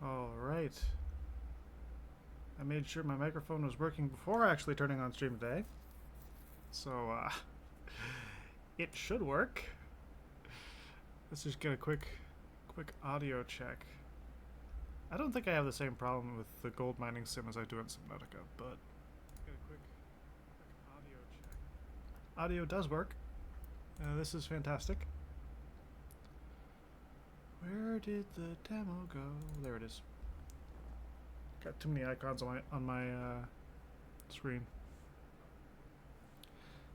Alright. I made sure my microphone was working before actually turning on stream today. So, it should work. Let's just get a quick audio check. I don't think I have the same problem with the gold mining sim as I do in Subnautica, but get a quick audio check. Audio does work. This is fantastic. Where did the demo go? There it is. Got too many icons on my screen.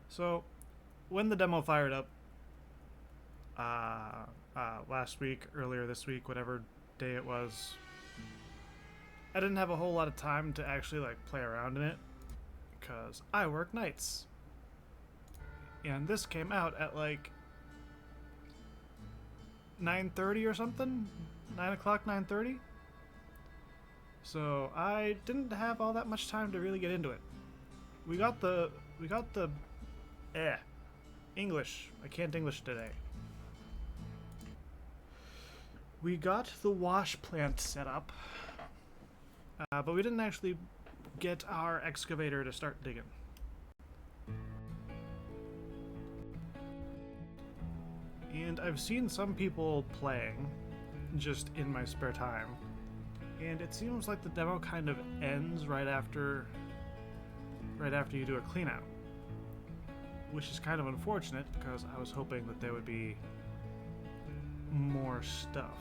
So, when the demo fired up last week, earlier this week, whatever day it was, I didn't have a whole lot of time to actually like play around in it because I work nights, and this came out at like 9:30 or something, 9 o'clock, 9:30. So I didn't have all that much time to really get into it. We got the English. I can't English today. We got the wash plant set up, but we didn't actually get our excavator to start digging. And I've seen some people playing just in my spare time, and it seems like the demo kind of ends right after you do a clean out, which is kind of unfortunate because I was hoping that there would be more stuff.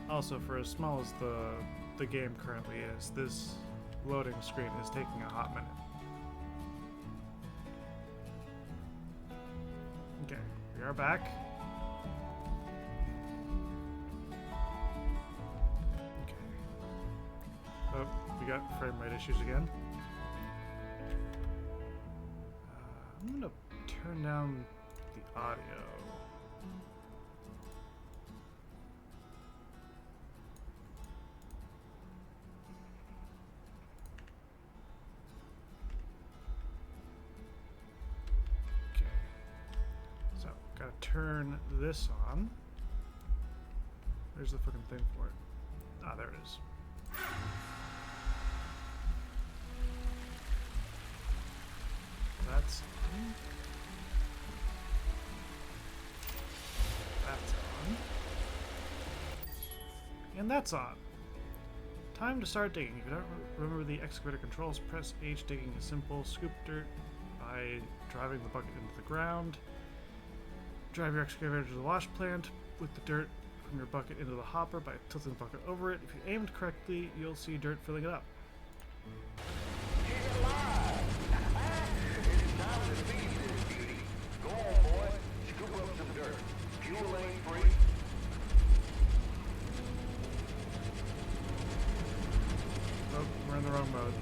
Also, for as small as the game currently is, this loading screen is taking a hot minute. Okay, we are back. Okay. Oh, we got frame rate issues again. I'm gonna turn down the audio. Gotta turn this on. Where's the fucking thing for it? Ah, there it is. That's on. That's on. And that's on. Time to start digging. If you don't remember the excavator controls, press H. Digging is simple. Scoop dirt by driving the bucket into the ground. Drive your excavator to the wash plant with the dirt from your bucket into the hopper by tilting the bucket over it. If you aimed correctly, you'll see dirt filling it up. Get alive! It's time to feed this beauty. Go on, boy. Scoop up some dirt. Fuel ain't free. Oh, we're in the wrong mode.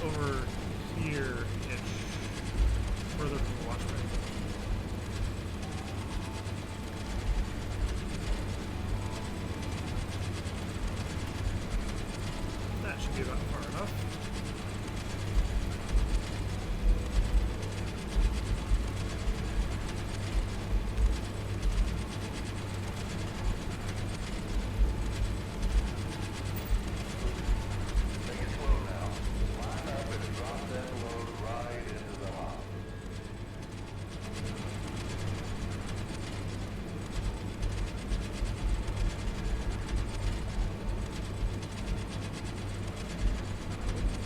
Over here-ish, further from the wash bay. That should be about far enough.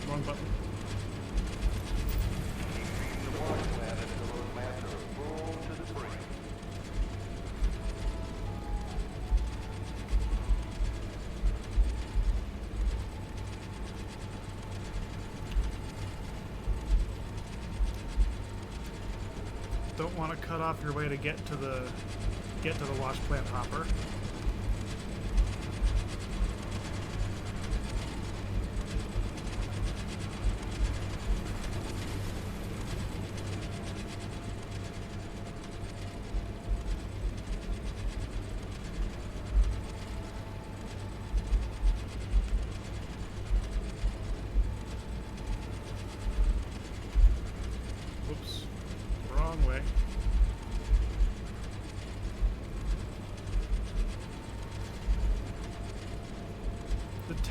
Wrong button. The water plant until those maps are full to the brim. Don't want to cut off your way to get to the wash plant hopper.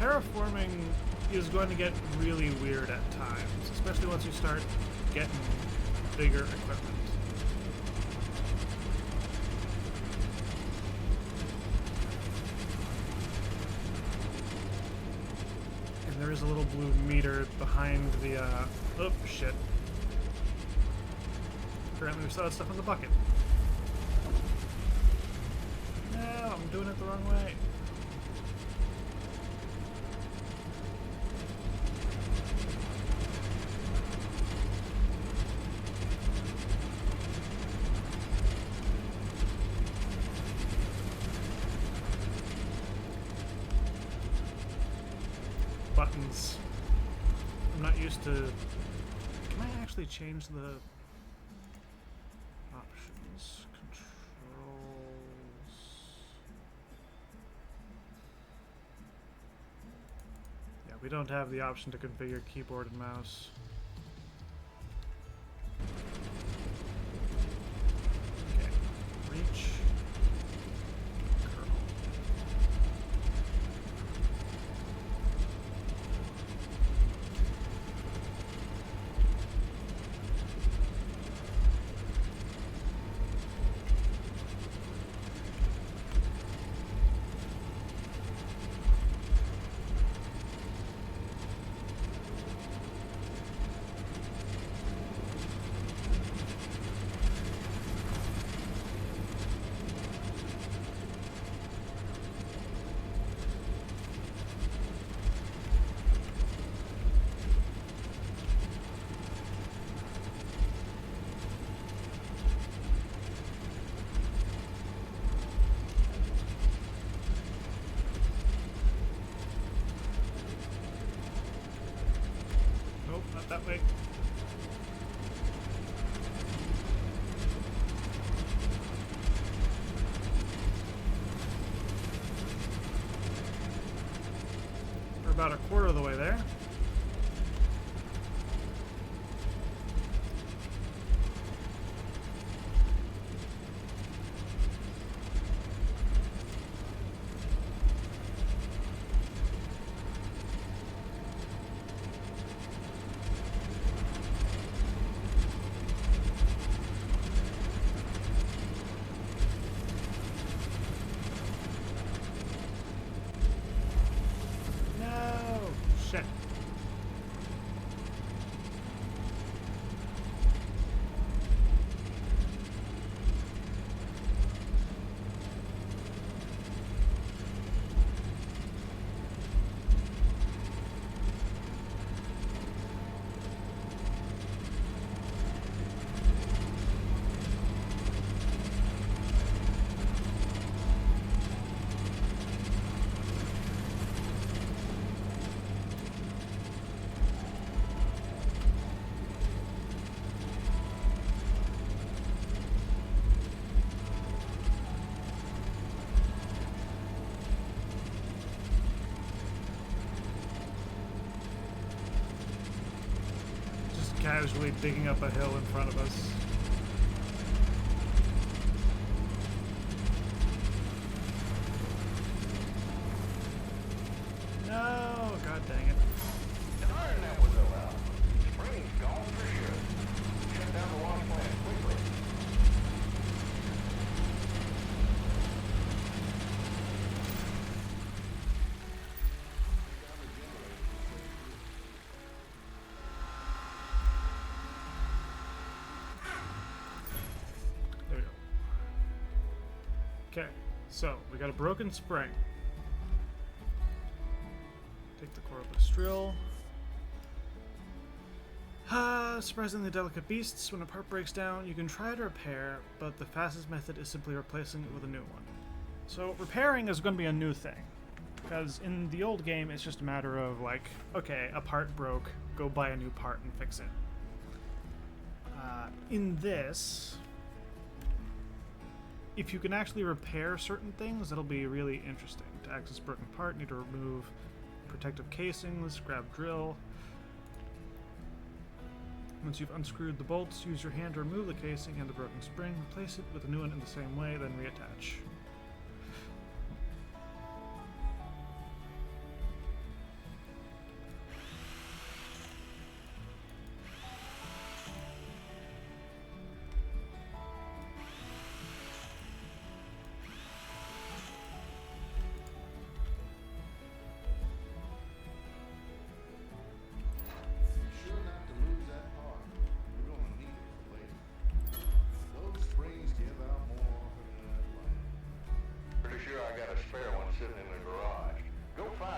terraforming is going to get really weird at times, especially once you start getting bigger equipment. And there is a little blue meter behind the, oh, shit. Apparently we still had stuff in the bucket. No, I'm doing it the wrong way. Buttons. I'm not used to... Can I actually change the options? Controls... Yeah, we don't have the option to configure keyboard and mouse. Okay. Reach. Kernel. Nope, not that way. We're about a quarter of the way there. No! Shit. Just casually digging up a hill in front of us. No! God dang it. Darn, that was a loud. Spring's gone for sure. Shut down the wash plant quickly. There we go. Okay, so we got a broken spring. Take the cordless drill. Surprisingly delicate beasts. When a part breaks down, you can try to repair, but the fastest method is simply replacing it with a new one. So repairing is going to be a new thing, because in the old game it's just a matter of like, okay, a part broke, go buy a new part and fix it. In this, if you can actually repair certain things, that'll be really interesting. To access broken part, need to remove protective casings, grab drill. Once you've unscrewed the bolts, use your hand to remove the casing and the broken spring, replace it with a new one in the same way, then reattach.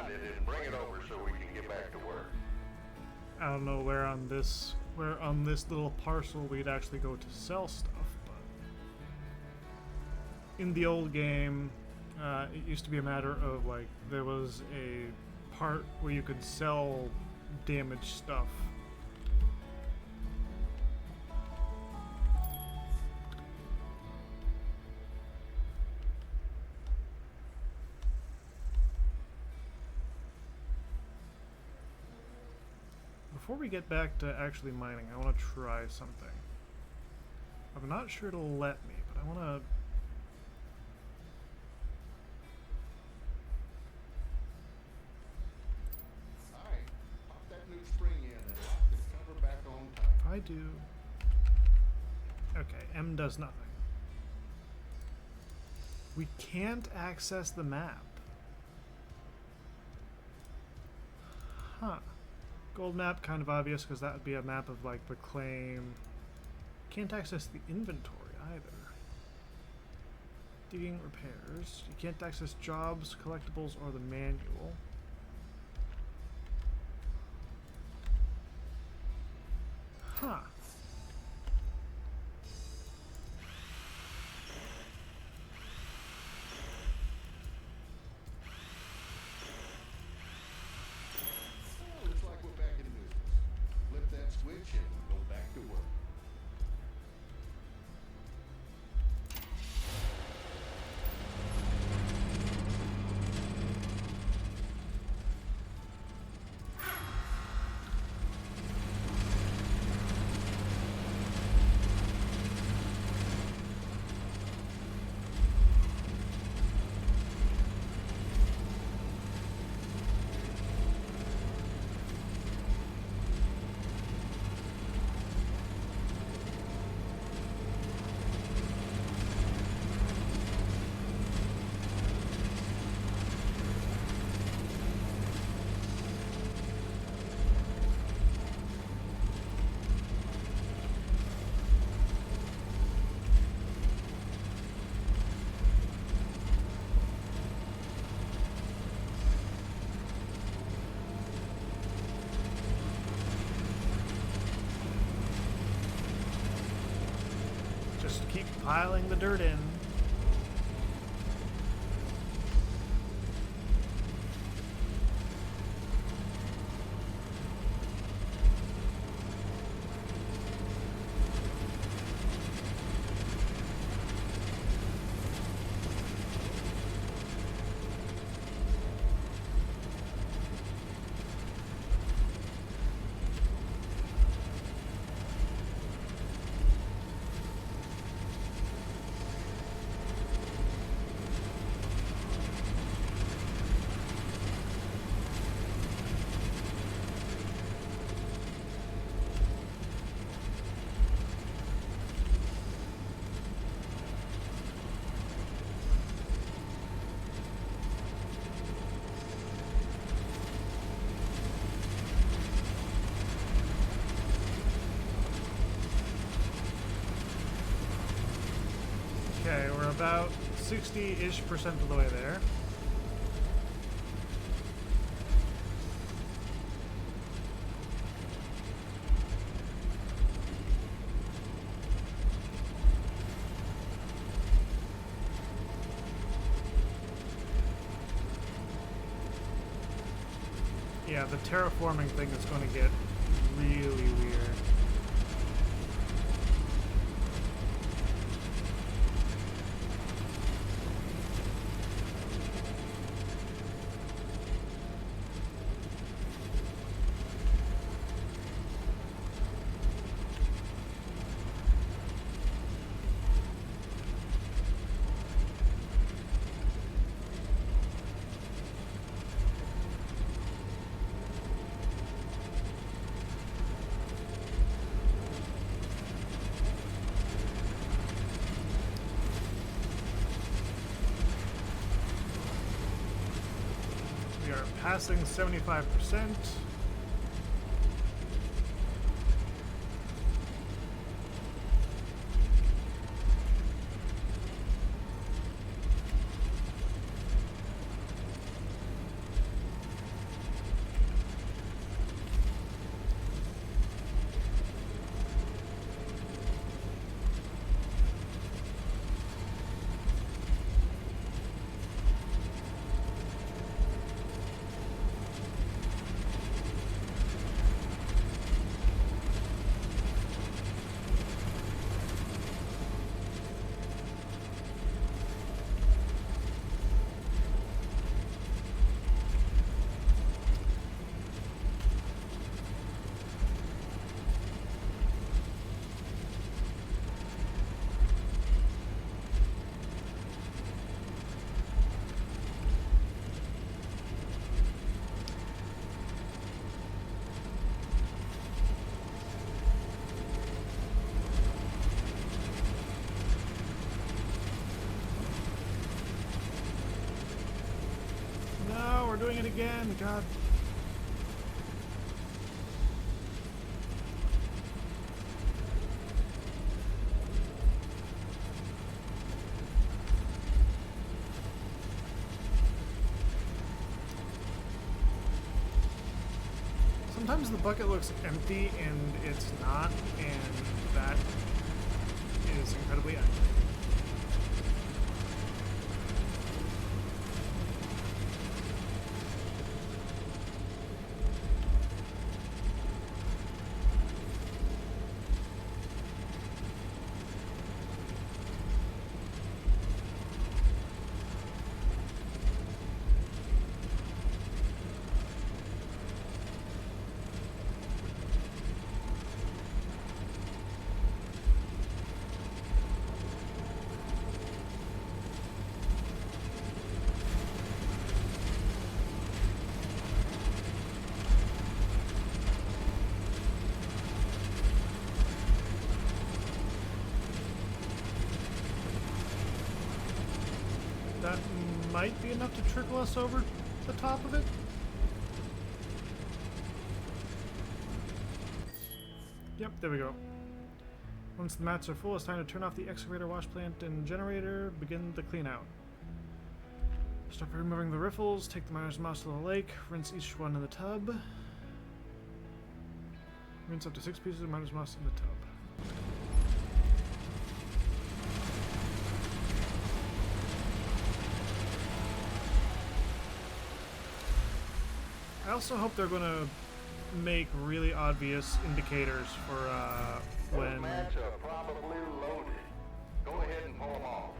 find it and bring it over so we can get back to work. I don't know where on this little parcel we'd actually go to sell stuff, but in the old game, it used to be a matter of like there was a part where you could sell damaged stuff. Before we get back to actually mining, I want to try something. I'm not sure it'll let me, but I want to... Alright, pop that new spring in and lock the cover back on tight. If I do... Okay, M does nothing. We can't access the map. Huh. Gold map, kind of obvious, because that would be a map of, like, the claim. Can't access the inventory, either. Digging repairs. You can't access jobs, collectibles, or the manual. Huh. Looks like we're back in business. Flip that switch and go back to work. Just keep piling the dirt in. Okay, we're about 60-ish% of the way there. Yeah, the terraforming thing is going to get really weird. We are passing 75%. again, God. Sometimes the bucket looks empty and it's not, and that is incredibly accurate. That might be enough to trickle us over the top of it. Yep, there we go. Once the mats are full, it's time to turn off the excavator, wash plant, and generator. Begin the clean out. Start by removing the riffles, take the miner's moss to the lake, rinse each one in the tub. Rinse up to 6 pieces of miner's moss in the tub. I also hope they're going to make really obvious indicators for when... Those mats are probably loaded. Go ahead and pull them off.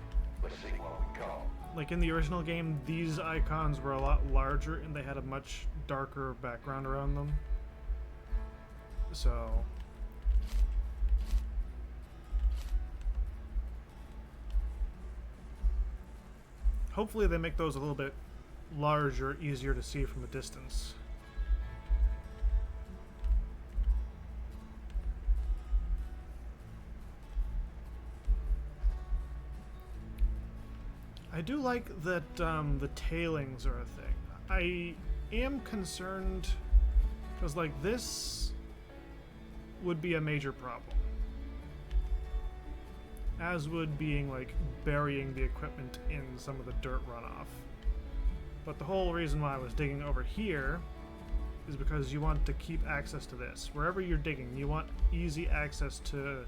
Let's see what we call. Like in the original game, these icons were a lot larger and they had a much darker background around them. So... hopefully they make those a little bit larger, easier to see from a distance. I do like that the tailings are a thing. I am concerned because, like, this would be a major problem. As would being, like, burying the equipment in some of the dirt runoff. But the whole reason why I was digging over here is because you want to keep access to this. Wherever you're digging, you want easy access to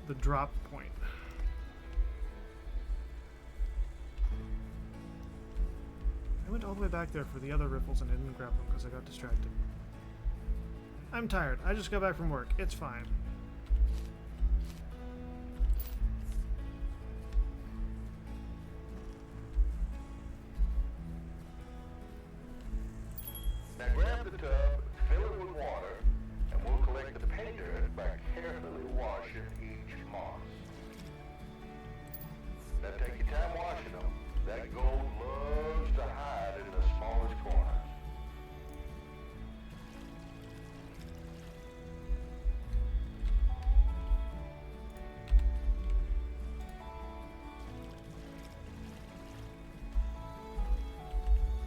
the drop point. I went all the way back there for the other riffles and I didn't grab them because I got distracted. I'm tired. I just got back from work. It's fine. Now grab the tub, fill it with water, and we'll collect the pay dirt by carefully washing each moss. Now take your time washing them. That gold loves to hide in the smallest corners.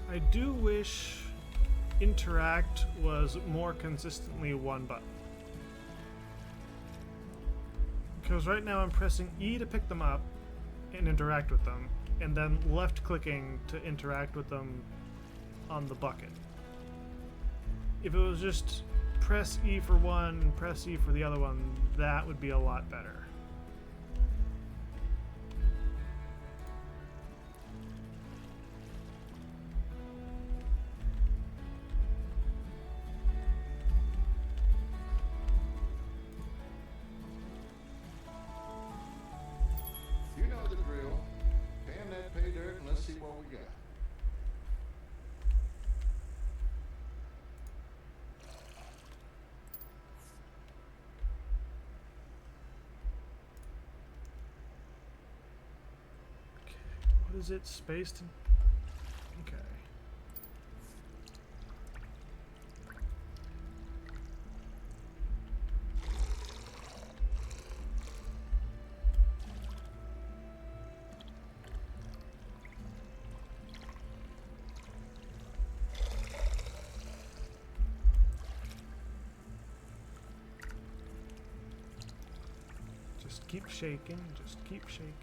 I do wish interact was more consistently one button. Because right now I'm pressing E to pick them up and interact with them, and then left clicking to interact with them on the bucket. If it was just press E for one, press E for the other one, that would be a lot better. You know the drill. Pan that pay dirt and let's see what we got. What is it? Spaced? Okay. Just keep shaking, just keep shaking.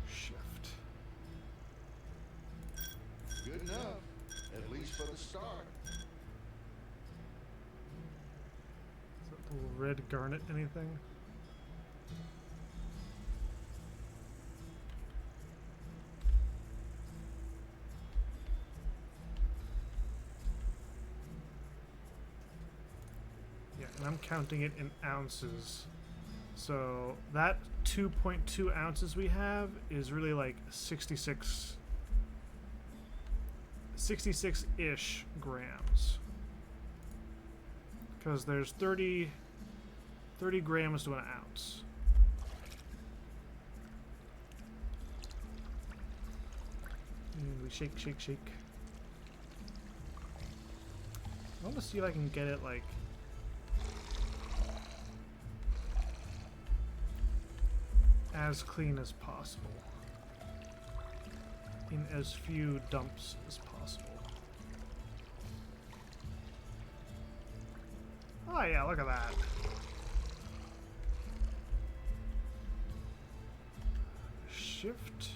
Shift. Good enough, at least for the start. Is that little red garnet anything? Yeah, and I'm counting it in ounces. So that 2.2 ounces we have is really like 66-ish grams. Because there's 30 grams to an ounce. And we shake, shake, shake. I want to see if I can get it like as clean as possible in as few dumps as possible. Oh yeah, look at that. Shift.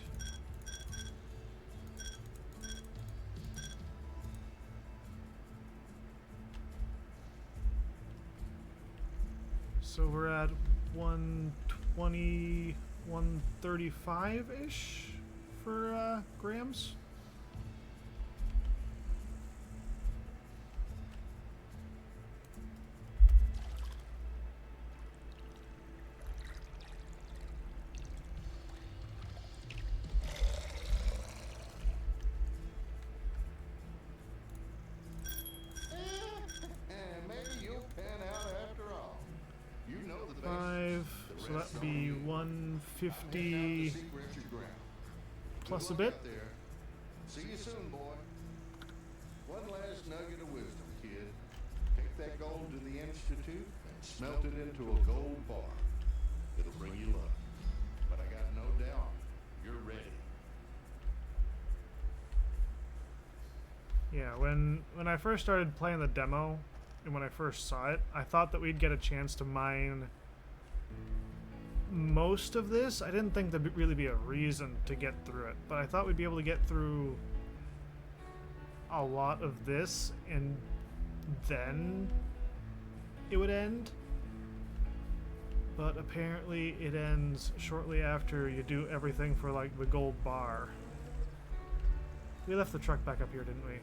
So we're at 120, 135-ish for grams. And maybe you'll pan out after all. You know the basics. 5, The so rest that'd be on you. I'm heading out 150 to seek Richard Grant. plus a Good bit. luck out there. See you soon, boy. One last nugget of wisdom, kid. Take that gold to the Institute and smelt it into a gold bar. It'll bring you luck. But I got no doubt you're ready. Yeah, when I first started playing the demo, and when I first saw it, I thought that we'd get a chance to mine most of this. I didn't think there'd really be a reason to get through it, but I thought we'd be able to get through a lot of this, and then it would end. But apparently it ends shortly after you do everything for, like, the gold bar. We left the truck back up here, didn't we?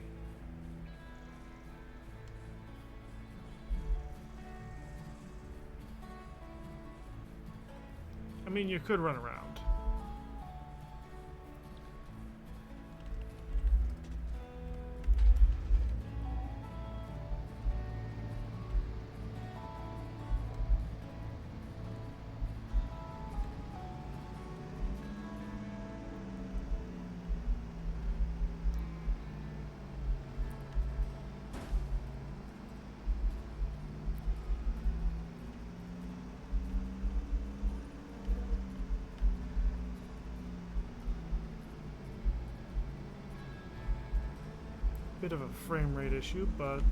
I mean, you could run around. Bit of a frame rate issue, but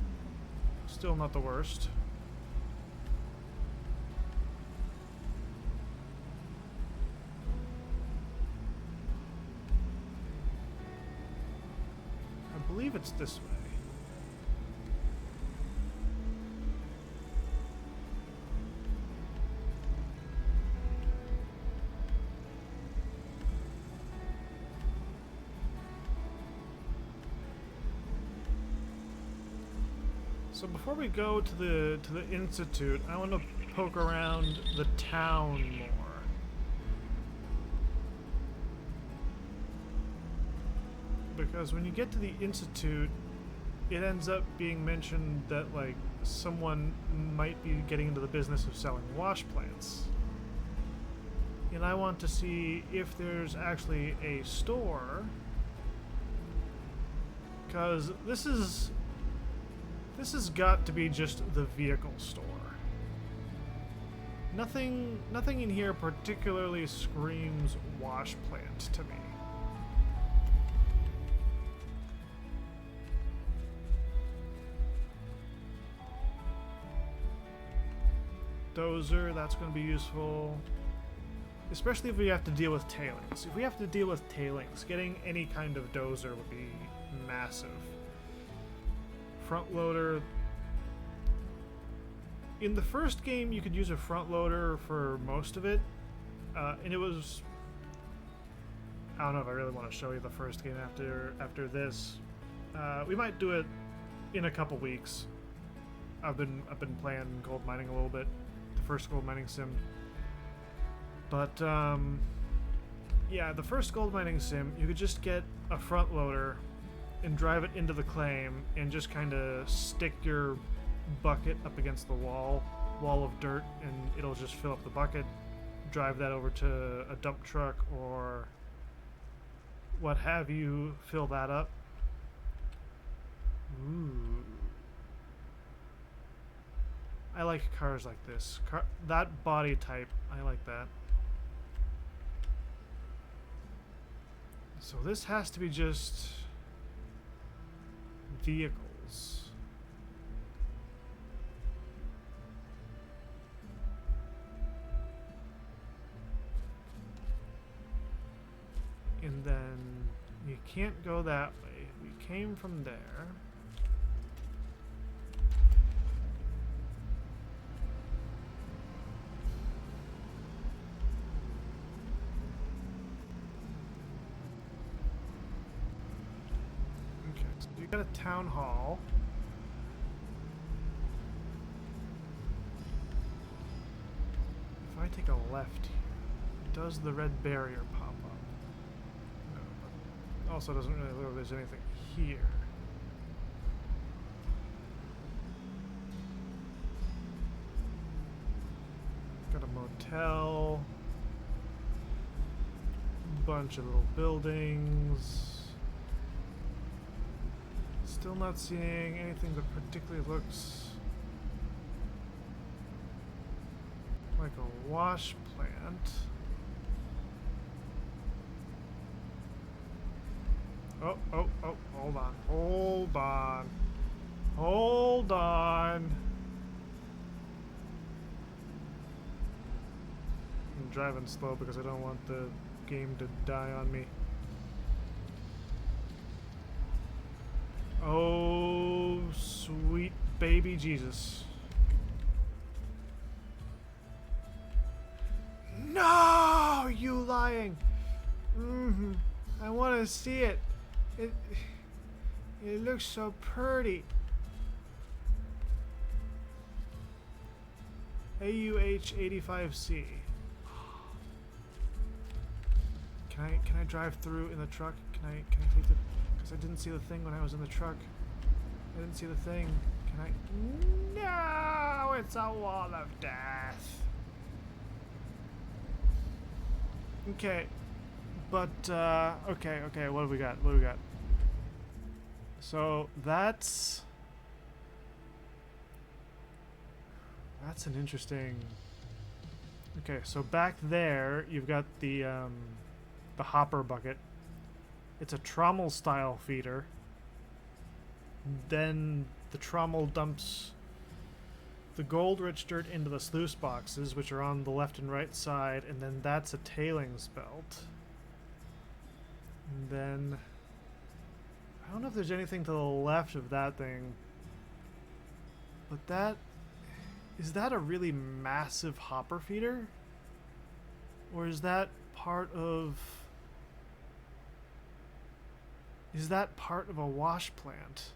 still not the worst. I believe it's this way. So before we go to the institute, I want to poke around the town more. Because when you get to the institute, it ends up being mentioned that, like, someone might be getting into the business of selling wash plants. And I want to see if there's actually a store, because this has got to be just the vehicle store. Nothing in here particularly screams wash plant to me. Dozer, that's going to be useful. Especially if we have to deal with tailings. If we have to deal with tailings, getting any kind of dozer would be massive. Front loader. In the first game, you could use a front loader for most of it. And it was... I don't know if I really want to show you the first game after this. We might do it in a couple weeks. I've been playing gold mining a little bit. The first gold mining sim. But yeah, the first gold mining sim, you could just get a front loader and drive it into the claim and just kind of stick your bucket up against the wall of dirt, and it'll just fill up the bucket. Drive that over to a dump truck or what have you, fill that up. Ooh. I like cars like this. That body type, I like that. So this has to be just vehicles. And then you can't go that way. We came from there. Okay, so we got a town hall. If I take a left here, does the red barrier pop up? No, but also doesn't really look like there's anything here. Got a motel. Bunch of little buildings. Still not seeing anything that particularly looks like a wash plant. Oh, hold on. I'm driving slow because I don't want the game to die on me. Oh, sweet baby Jesus. No, you lying. I want to see it. It looks so pretty. AUH85C. Can I drive through in the truck? Can I take the... Because I didn't see the thing when I was in the truck. I didn't see the thing. Can I... No! It's a wall of death. Okay. But, okay, what have we got? So, that's an interesting... Okay, so back there, you've got the hopper bucket. It's a trommel style feeder. Then the trommel dumps the gold rich dirt into the sluice boxes, which are on the left and right side, and then that's a tailings belt. And then I don't know if there's anything to the left of that thing, but is that a really massive hopper feeder? Or is that part of a wash plant?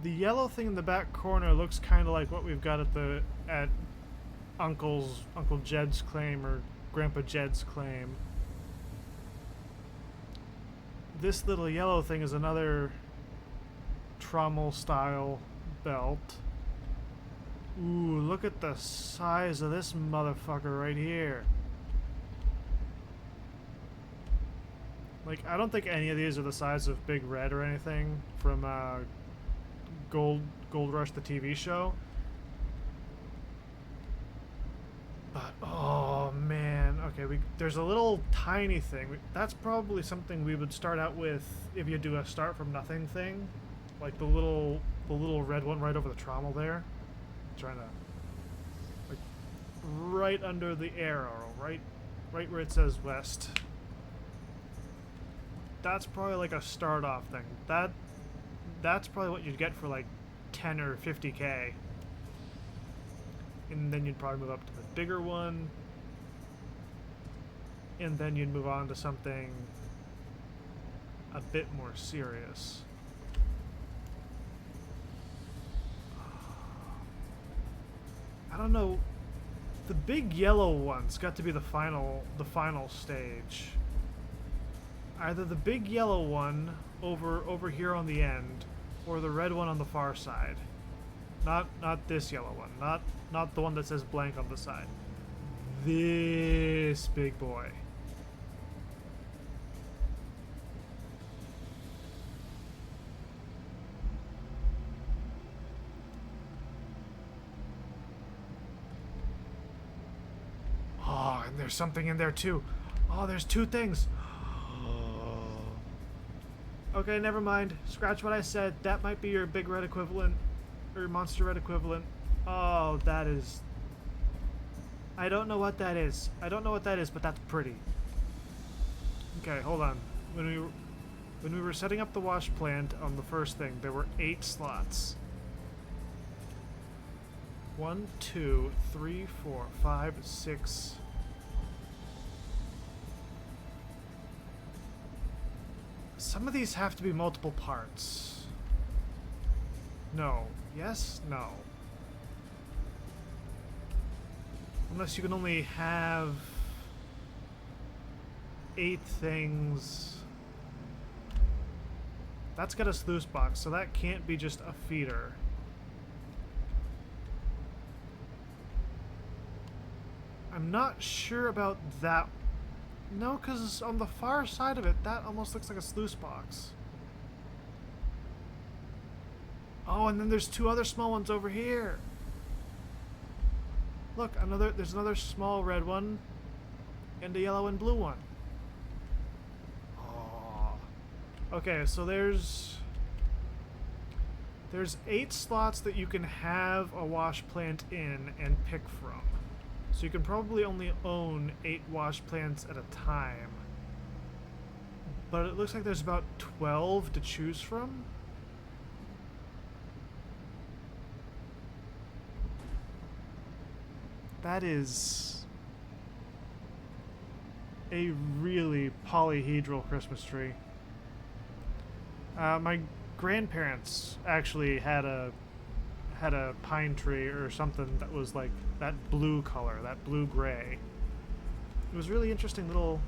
The yellow thing in the back corner looks kind of like what we've got at Uncle Jed's claim or Grandpa Jed's claim. This little yellow thing is another trommel style belt. Ooh, look at the size of this motherfucker right here. Like, I don't think any of these are the size of Big Red or anything from Gold Rush, the TV show. But oh man, okay, there's a little tiny thing. That's probably something we would start out with if you do a start from nothing thing, like the little red one right over the trommel there. I'm trying to, like, right under the arrow, right where it says west. That's probably like a start off thing. That's probably what you'd get for like 10 or 50k. And then you'd probably move up to the bigger one. And then you'd move on to something a bit more serious. I don't know. The big yellow one's got to be the final stage. Either the big yellow one over here on the end, or the red one on the far side. Not this yellow one. Not the one that says blank on the side. This big boy. Oh, and there's something in there too. Oh, there's two things. Okay, never mind. Scratch what I said. That might be your big red equivalent. Or monster red equivalent. Oh, that is... I don't know what that is. I don't know what that is, but that's pretty. Okay, hold on. When we were setting up the wash plant on the first thing, there were 8 slots. 1, 2, 3, 4, 5, 6... Some of these have to be multiple parts. No. Yes? No. Unless you can only have 8 things. That's got a sluice box, so that can't be just a feeder. I'm not sure about that. No, because on the far side of it, that almost looks like a sluice box. Oh, and then there's 2 other small ones over here. Look, there's another small red one and a yellow and blue one. Oh. Okay, so there's 8 slots that you can have a wash plant in and pick from. So you can probably only own 8 wash plants at a time. But it looks like there's about 12 to choose from. That is a really polyhedral Christmas tree. My grandparents actually had a pine tree or something that was like that blue color, that blue-gray. It was a really interesting little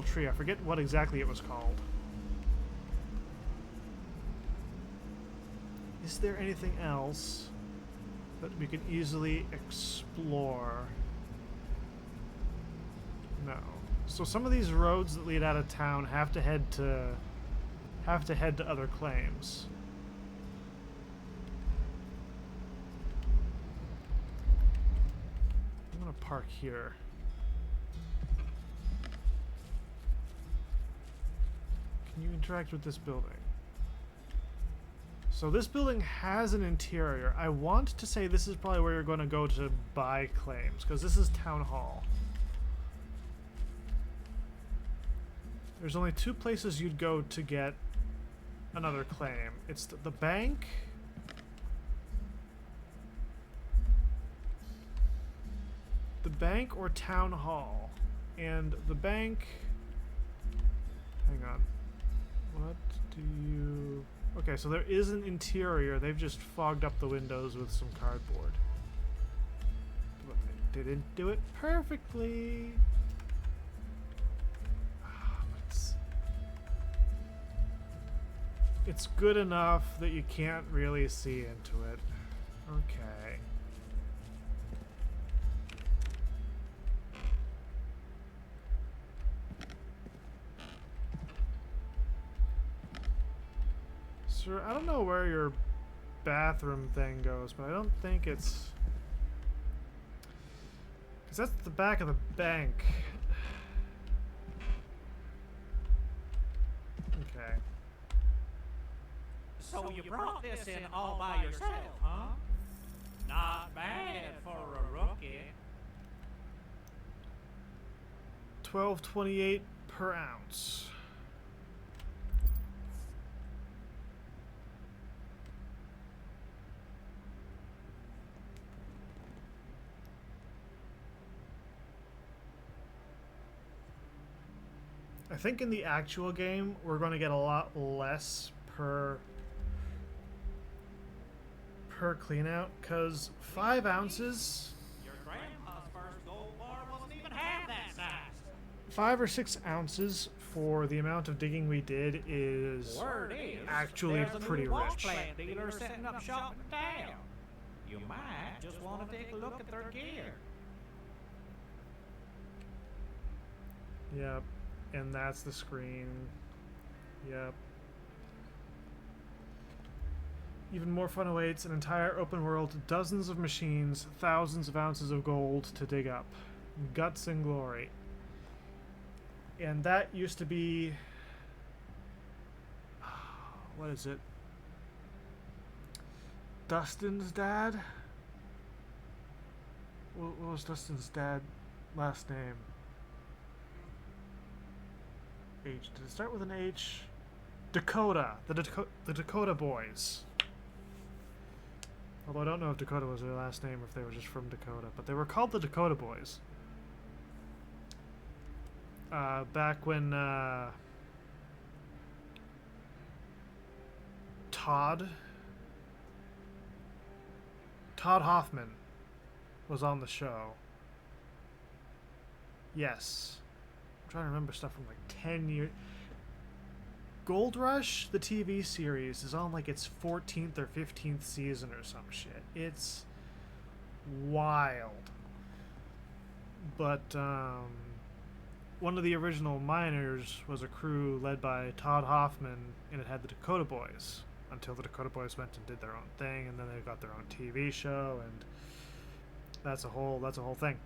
tree. I forget what exactly it was called. Is there anything else that we could easily explore? No. So some of these roads that lead out of town have to head to other claims. I'm gonna park here. Can you interact with this building? So this building has an interior. I want to say this is probably where you're going to go to buy claims, because this is Town Hall. There's only 2 places you'd go to get another claim. It's the bank. The bank or Town Hall. And the bank... Hang on. What do you... Okay, so there is an interior. They've just fogged up the windows with some cardboard. But they didn't do it perfectly. It's good enough that you can't really see into it. Okay. Sir, I don't know where your bathroom thing goes, but I don't think it's... Because that's the back of the bank. Okay. So you brought this in all by yourself, huh? Not bad for a rookie. $12.28 per ounce. I think in the actual game we're going to get a lot less per clean out, because 5 ounces, Your grandpa's first gold bar wasn't even half that size. 5 or 6 ounces for the amount of digging we did is Word is, actually there's a pretty new watch rich. plant dealer setting up shop in town. You might just want to take a look at their gear. Yep, and that's the screen. Yep. Even more fun awaits, an entire open world, dozens of machines, thousands of ounces of gold to dig up. Guts and glory. And that used to be... What is it? Dustin's dad? What was Dustin's dad last name? H. Did it start with an H? Dakota. The Dakota Boys. Although I don't know if Dakota was their last name or if they were just from Dakota. But they were called the Dakota Boys. Back when Todd Hoffman was on the show. Yes. I'm trying to remember stuff from like 10 years. Gold Rush, the TV series, is on like its 14th or 15th season or some shit. It's wild. But one of the original miners was a crew led by Todd Hoffman, and it had the Dakota Boys until the Dakota Boys went and did their own thing, and then they got their own TV show, and that's a whole thing.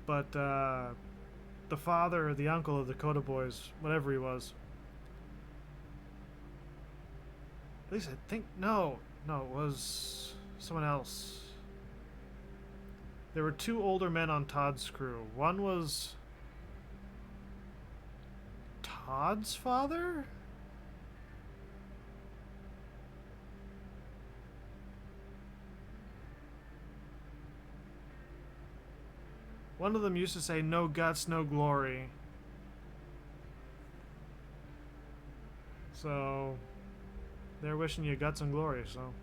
But the father or the uncle of the Dakota Boys, whatever he was, at least I think, no, it was someone else. There were 2 older men on Todd's crew. One was Todd's father? One of them used to say, "No guts, no glory." So they're wishing you guts and glory, so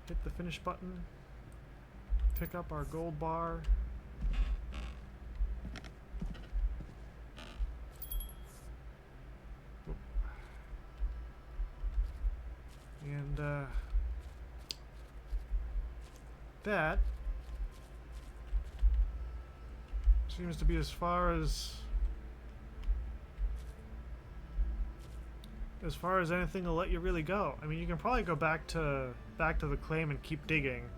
hit the finish button, pick up our gold bar. And that seems to be as far as anything will let you really go. I mean, you can probably go back to the claim and keep digging,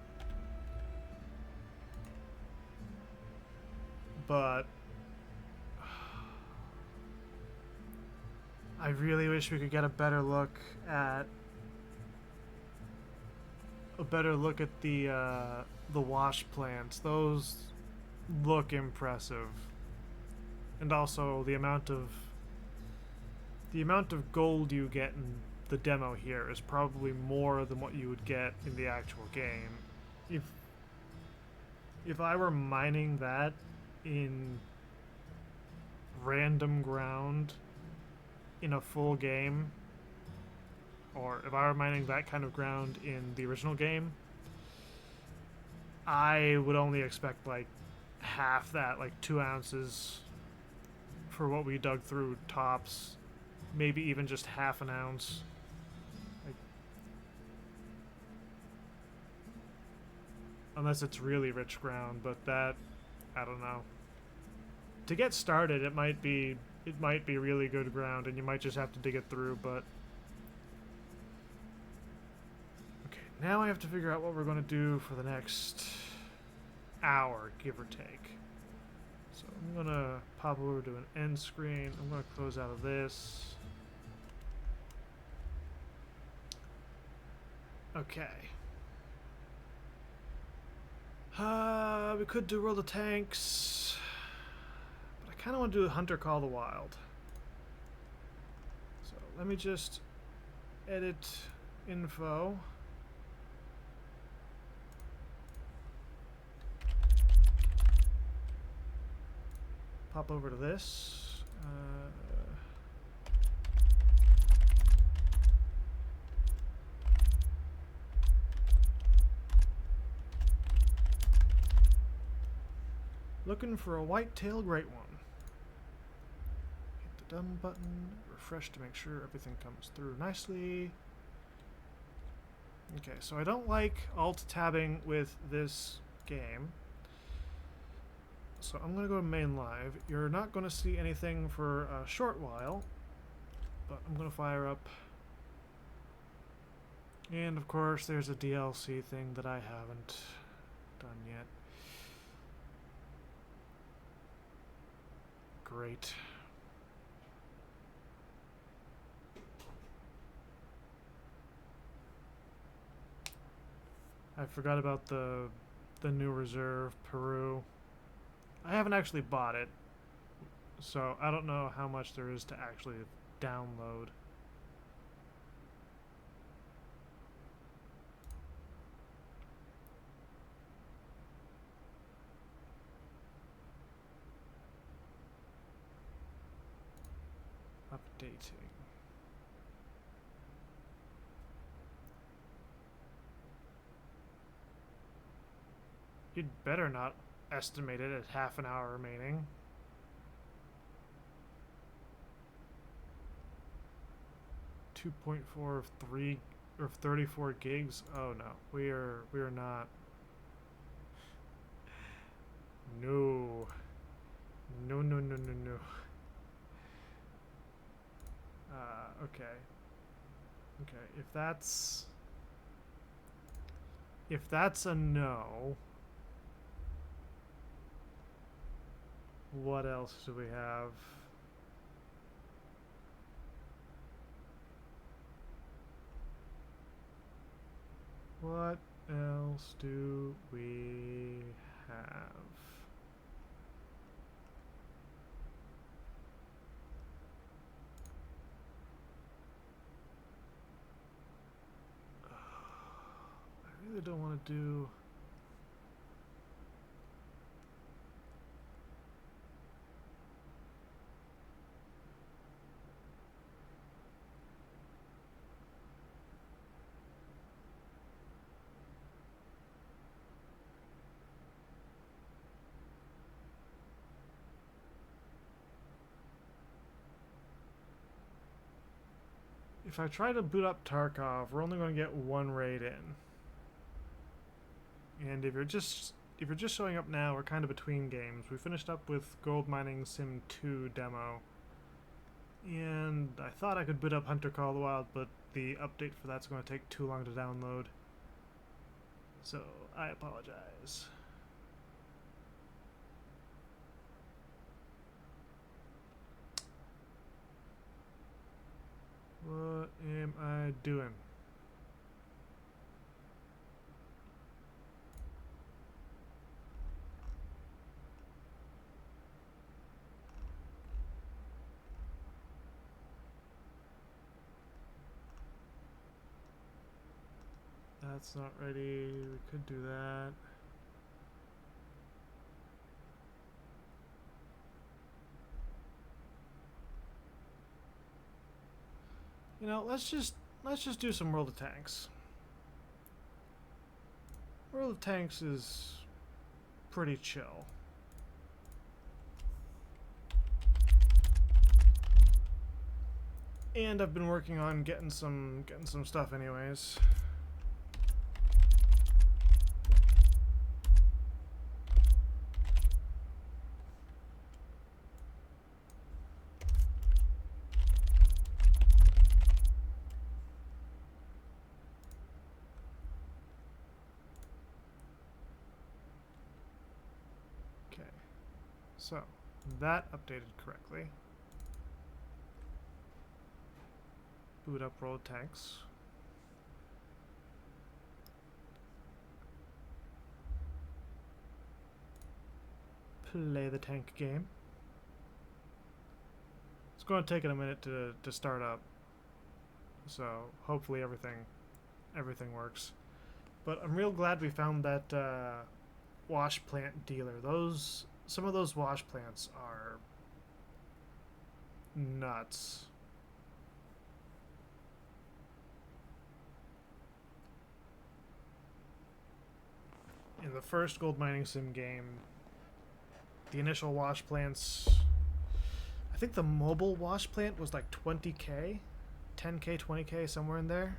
but I really wish we could get a better look at the wash plants. Those look impressive, and also the amount of gold you get in the demo here is probably more than what you would get in the actual game. If I were mining that in random ground in a full game, or if I were mining that kind of ground in the original game, I would only expect like half that, like 2 ounces for what we dug through tops. Maybe even just half an ounce. Like, unless it's really rich ground, but that, I don't know. To get started, it might be really good ground, and you might just have to dig it through, but now I have to figure out what we're going to do for the next hour, give or take. So I'm going to pop over to an end screen. I'm going to close out of this. Okay. We could do World of Tanks, but I kind of want to do Hunter Call the Wild. So let me just edit info. Pop over to this. Looking for a white-tailed great one. Hit the done button. Refresh to make sure everything comes through nicely. Okay, so I don't like alt-tabbing with this game. So I'm going to go to main live. You're not going to see anything for a short while, but I'm going to fire up. And of course there's a DLC thing that I haven't done yet. Great. I forgot about the new reserve, Peru. I haven't actually bought it, so I don't know how much there is to actually download. Updating. You'd better not estimate it at half an hour remaining. .4 of 3 or 34 gigs. Oh no, we are not. No. No. Okay. Okay, if that's a no, what else do we have? What else do we have? I really don't want to do... If I try to boot up Tarkov, we're only going to get one raid in. And if you're just showing up now, we're kind of between games. We finished up with Gold Mining Sim 2 demo. And I thought I could boot up Hunter Call the Wild, but the update for that's going to take too long to download. So, I apologize. What am I doing? That's not ready. We could do that. You know, let's just do some World of Tanks. World of Tanks is pretty chill. And I've been working on getting some stuff anyways. So, that updated correctly. Boot up road tanks. Play the tank game. It's going to take it a minute to start up. So, hopefully everything works. But I'm real glad we found that wash plant dealer. Some of those wash plants are nuts. In the first gold mining sim game, the initial wash plants, I think the mobile wash plant was like 20k, 10k, 20k, somewhere in there.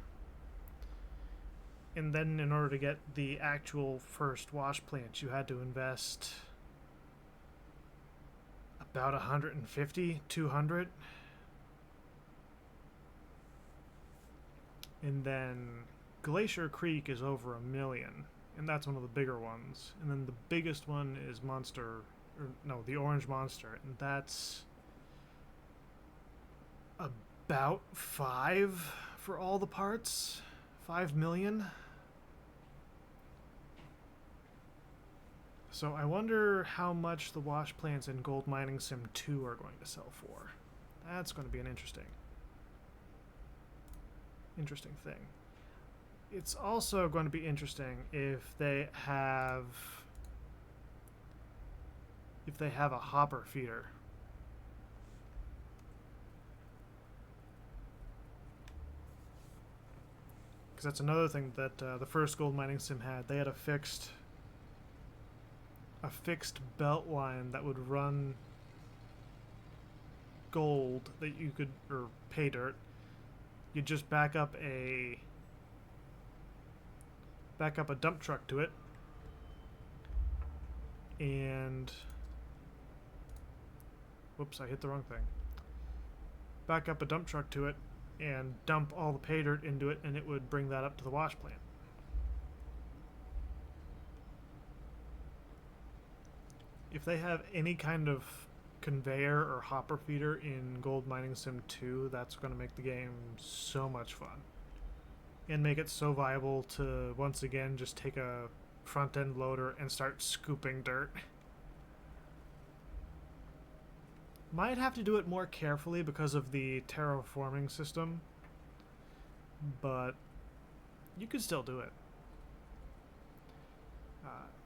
And then in order to get the actual first wash plant, you had to invest about 150, 200. And then Glacier Creek is over 1 million, and that's one of the bigger ones. And then the biggest one is the Orange Monster, and that's about 5 for all the parts. 5 million. So I wonder how much the wash plants in Gold Mining Sim 2 are going to sell for. That's going to be an interesting thing. It's also going to be interesting if they have a hopper feeder. Because that's another thing that the first Gold Mining Sim had. They had a fixed belt line that would run gold that you could, or pay dirt. You just back up a dump truck to it, and whoops, I hit the wrong thing. Back up a dump truck to it and dump all the pay dirt into it, and it would bring that up to the wash plant. If they have any kind of conveyor or hopper feeder in Gold Mining Sim 2, that's going to make the game so much fun. And make it so viable to, once again, just take a front-end loader and start scooping dirt. Might have to do it more carefully because of the terraforming system, but you could still do it.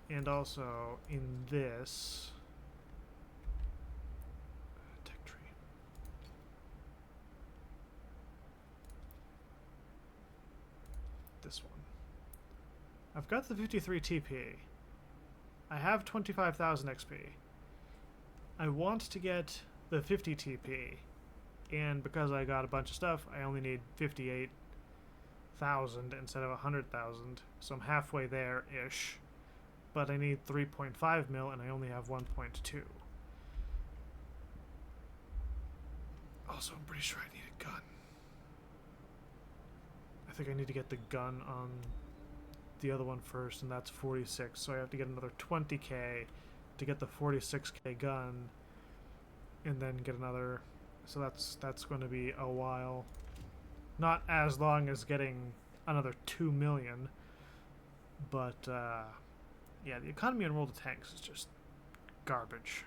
And also, in this tech tree, this one, I've got the 53 TP. I have 25,000 XP. I want to get the 50 TP, and because I got a bunch of stuff, I only need 58,000 instead of 100,000, so I'm halfway there-ish. But I need 3.5 mil, and I only have 1.2. Also, I'm pretty sure I need a gun. I think I need to get the gun on the other one first, and that's 46, so I have to get another 20k to get the 46k gun, and then get another, so that's going to be a while. Not as long as getting another 2 million, but yeah, the economy on World of Tanks is just garbage.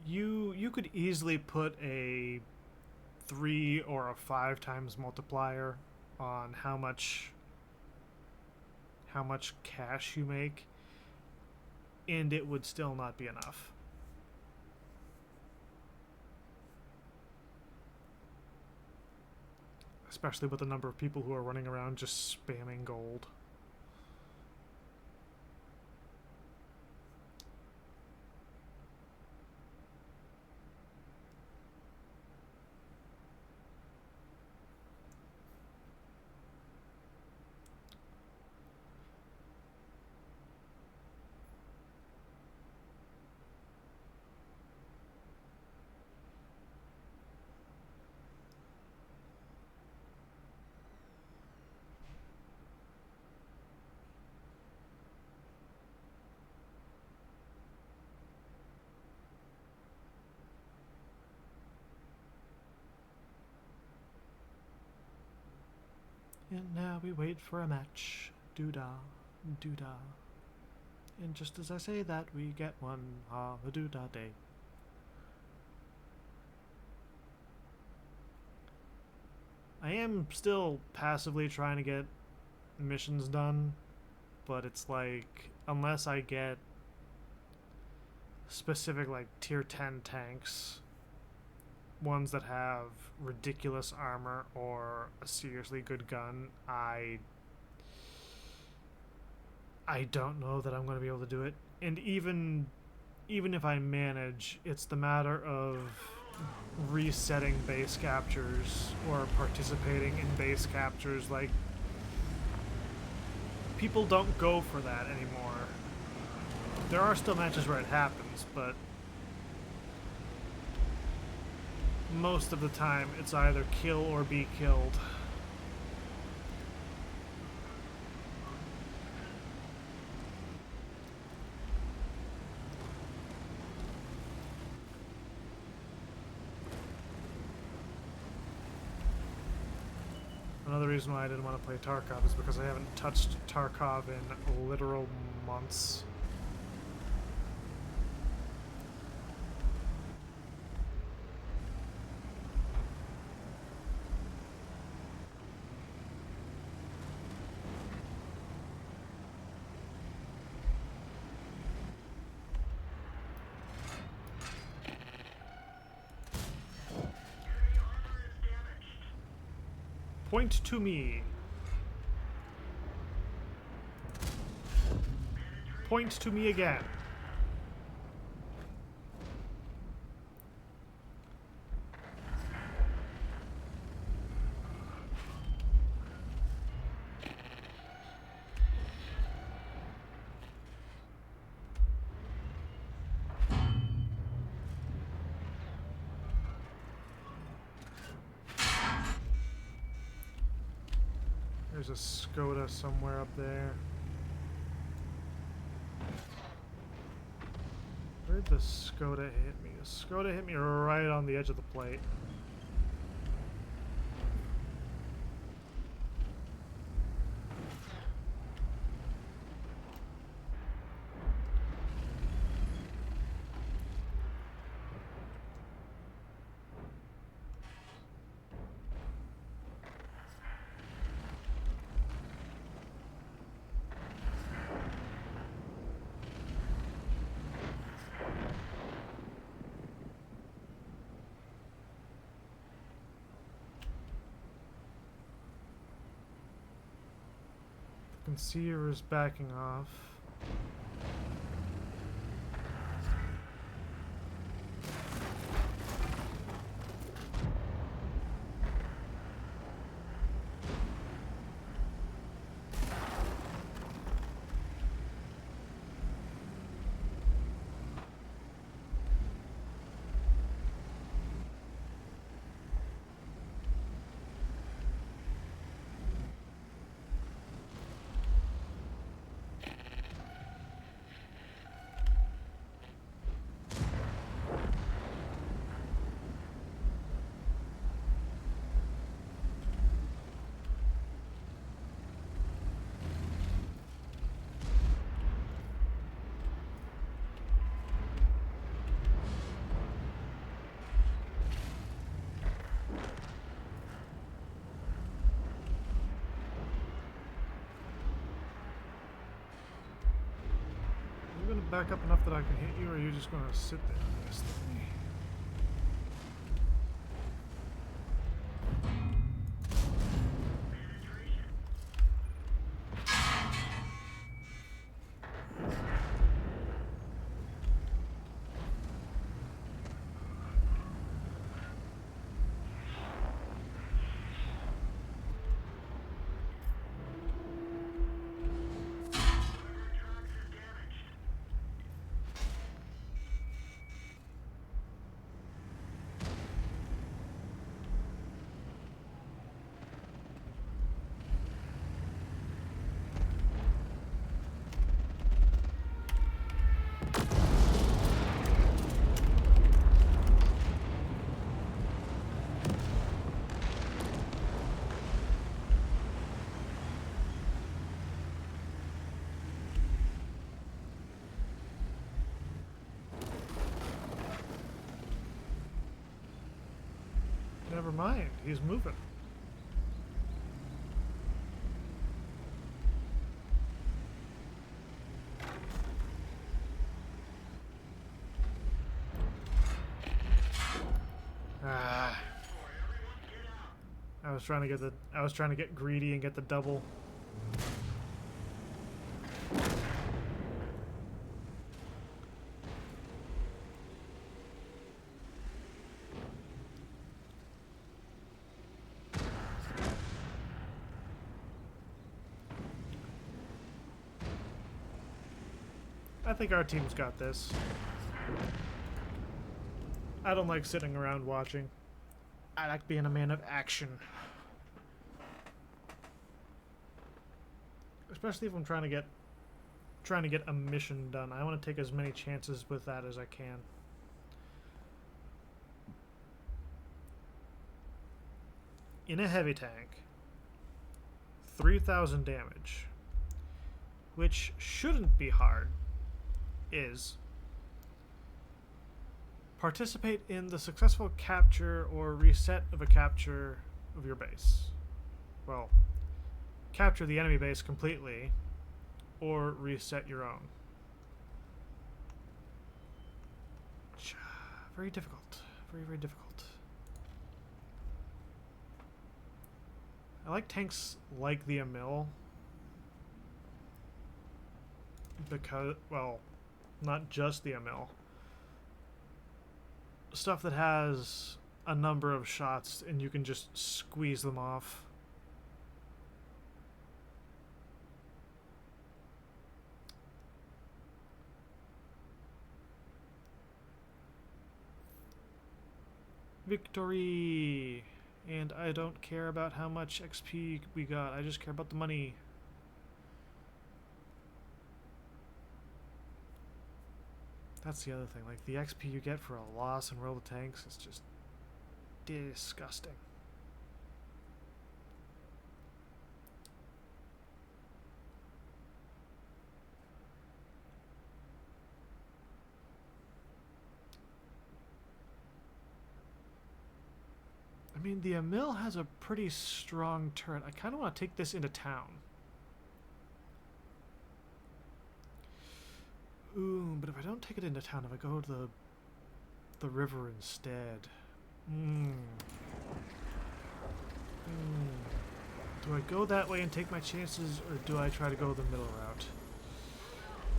You could easily put a 3 or a 5 times multiplier on how much cash you make, and it would still not be enough. Especially with the number of people who are running around just spamming gold. And now we wait for a match. Doo-dah, doo-dah. And just as I say that, we get one. Ah, a doo-dah day. I am still passively trying to get missions done, but it's like, unless I get specific like tier 10 tanks, ones that have ridiculous armor or a seriously good gun, I don't know that I'm going to be able to do it. And even if I manage, it's the matter of resetting base captures or participating in base captures. Like, people don't go for that anymore. There are still matches where it happens, but most of the time it's either kill or be killed. Another reason why I didn't want to play Tarkov is because I haven't touched Tarkov in literal months. Point to me. Point to me again. There's a Skoda somewhere up there. Where'd the Skoda hit me? The Skoda hit me right on the edge of the plate. Concealer is backing off. Back up enough that I can hit you, or are you just going to sit there and miss me? Never mind. He's moving. Ah. I was trying to get greedy and get the double. I think our team's got this. I don't like sitting around watching. I like being a man of action. Especially if I'm trying to get a mission done. I want to take as many chances with that as I can. In a heavy tank, 3,000 damage, which shouldn't be hard, is participate in the successful capture or reset of a capture of your base. Well, capture the enemy base completely or reset your own. Very difficult. Very, very difficult. I like tanks like the Emil because, well, not just the Emil. Stuff that has a number of shots and you can just squeeze them off. Victory! And I don't care about how much XP we got, I just care about the money. That's the other thing, like the XP you get for a loss in World of Tanks is just disgusting. I mean, the Emil has a pretty strong turret. I kind of want to take this into town. Ooh, but if I don't take it into town, if I go to the river instead. Do I go that way and take my chances, or do I try to go the middle route?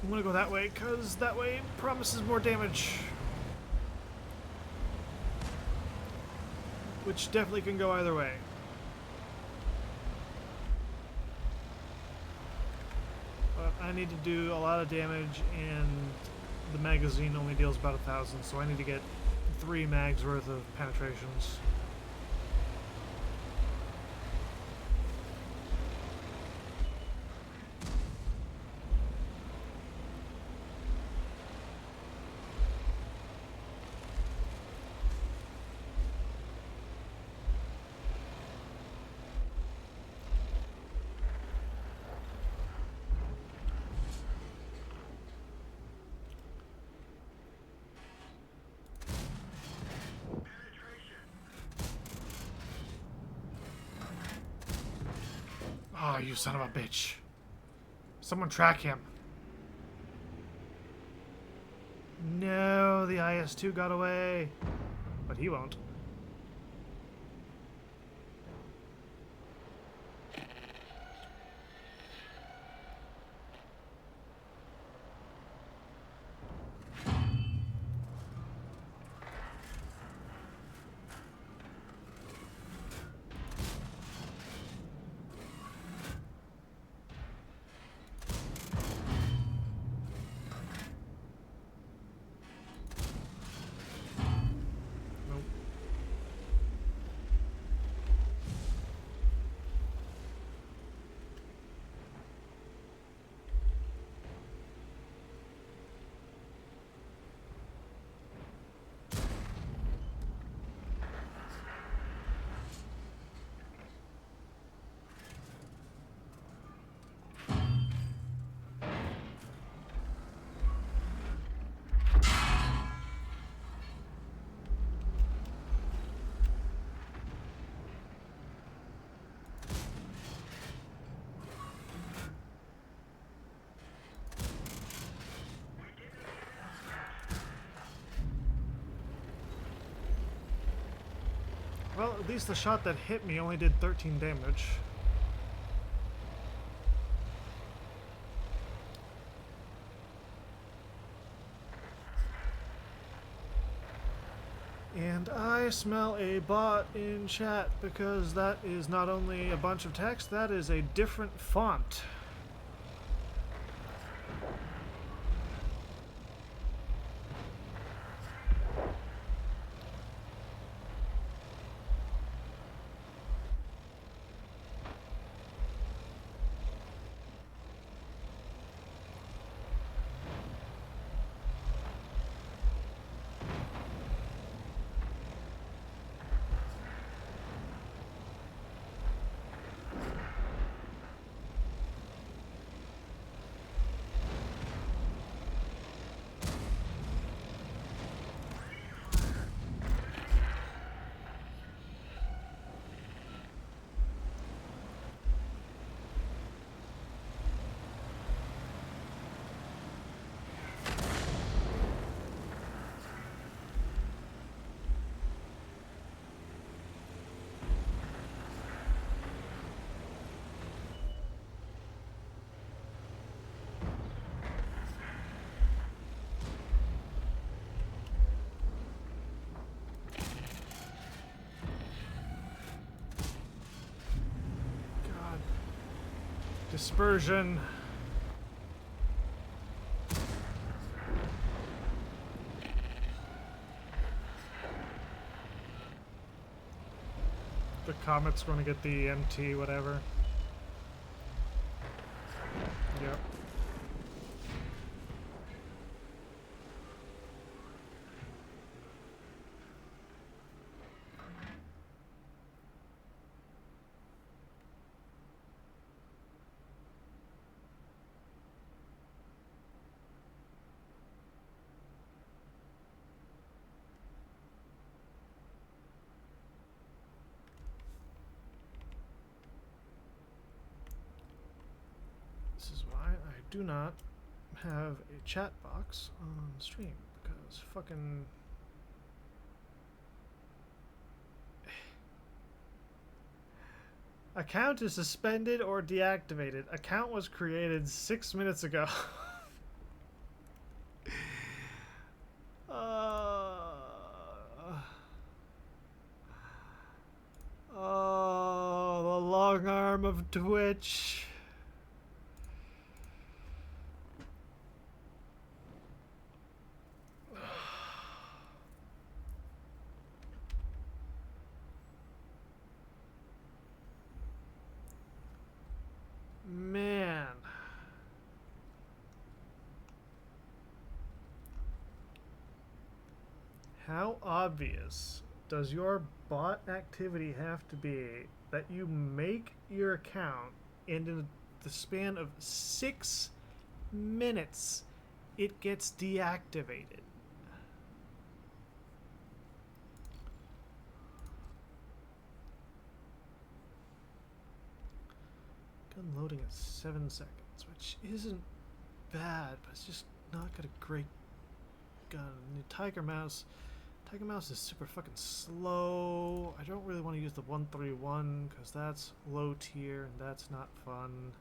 I'm gonna go that way, because that way promises more damage. Which definitely can go either way. But I need to do a lot of damage, and the magazine only deals about 1,000, so I need to get 3 mags worth of penetrations. Oh, you son of a bitch. Someone track him. No, the IS-2 got away. But he won't. Well, at least the shot that hit me only did 13 damage. And I smell a bot in chat because that is not only a bunch of text, that is a different font. God. Dispersion. The comet's going to get the MT, whatever. Yep. This is why I do not have a chat box on stream, because fucking... Account is suspended or deactivated. Account was created 6 minutes ago. Oh, the long arm of Twitch. Man. How obvious does your bot activity have to be that you make your account and in the span of 6 minutes it gets deactivated? Gun loading at 7 seconds, which isn't bad, but it's just not got a great gun. The Tiger Mouse is super fucking slow. I don't really want to use the 131 because that's low tier and that's not fun.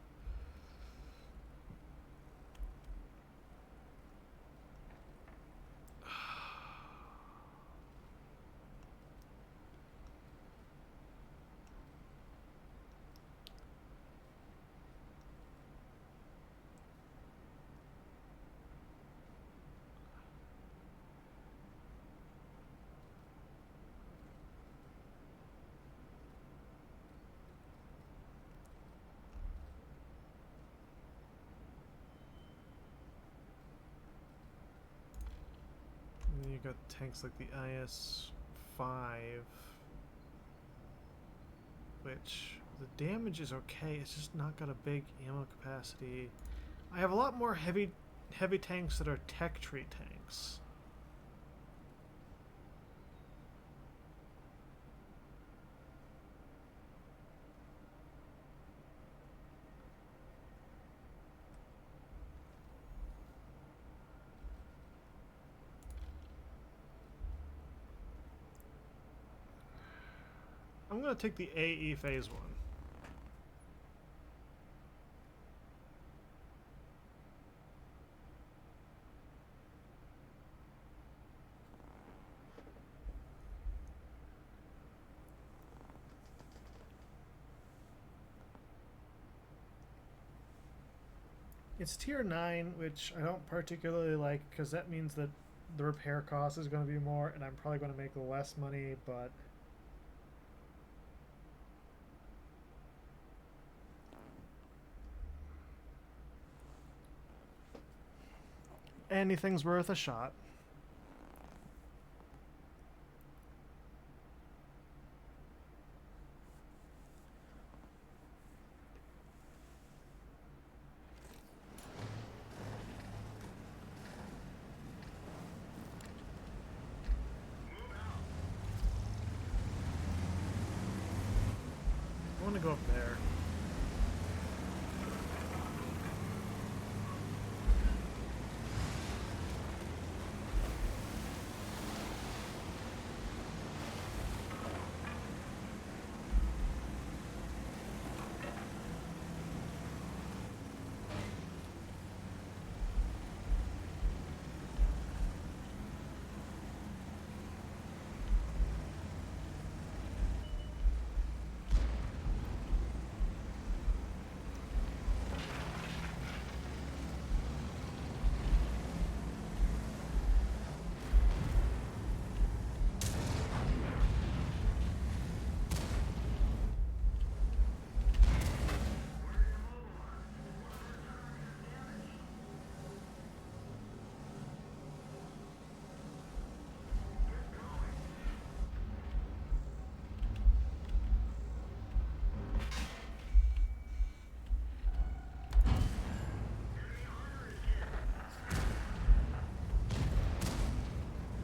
And then you got tanks like the IS-5, which the damage is okay. It's just not got a big ammo capacity. I have a lot more heavy tanks that are tech tree tanks. I'm going to take the AE phase 1. It's tier 9, which I don't particularly like because that means that the repair cost is going to be more and I'm probably going to make less money, but anything's worth a shot. I want to go up there.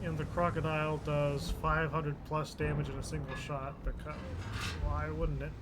And the crocodile does 500 plus damage in a single shot because why wouldn't it?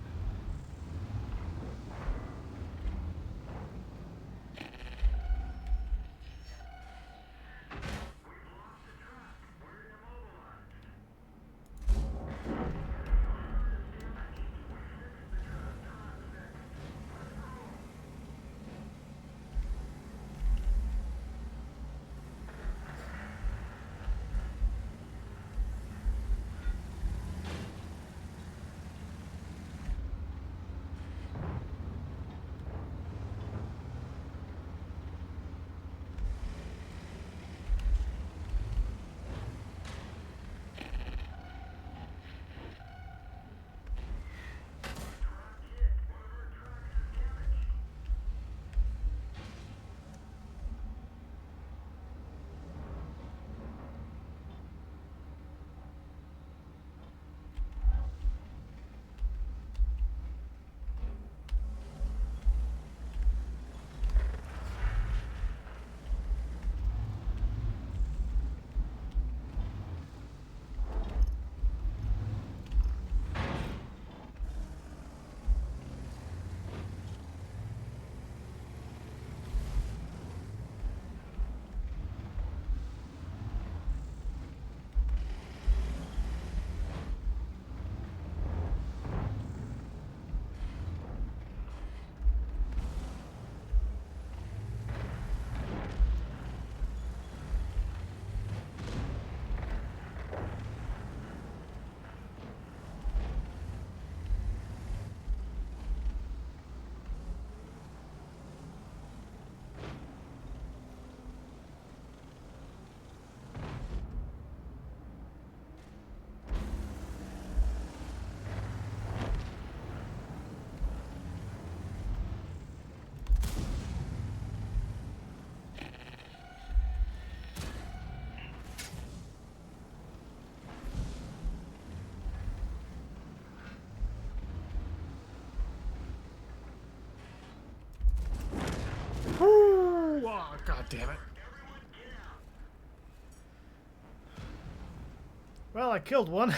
Woo! Oh, God damn it. Well, I killed one.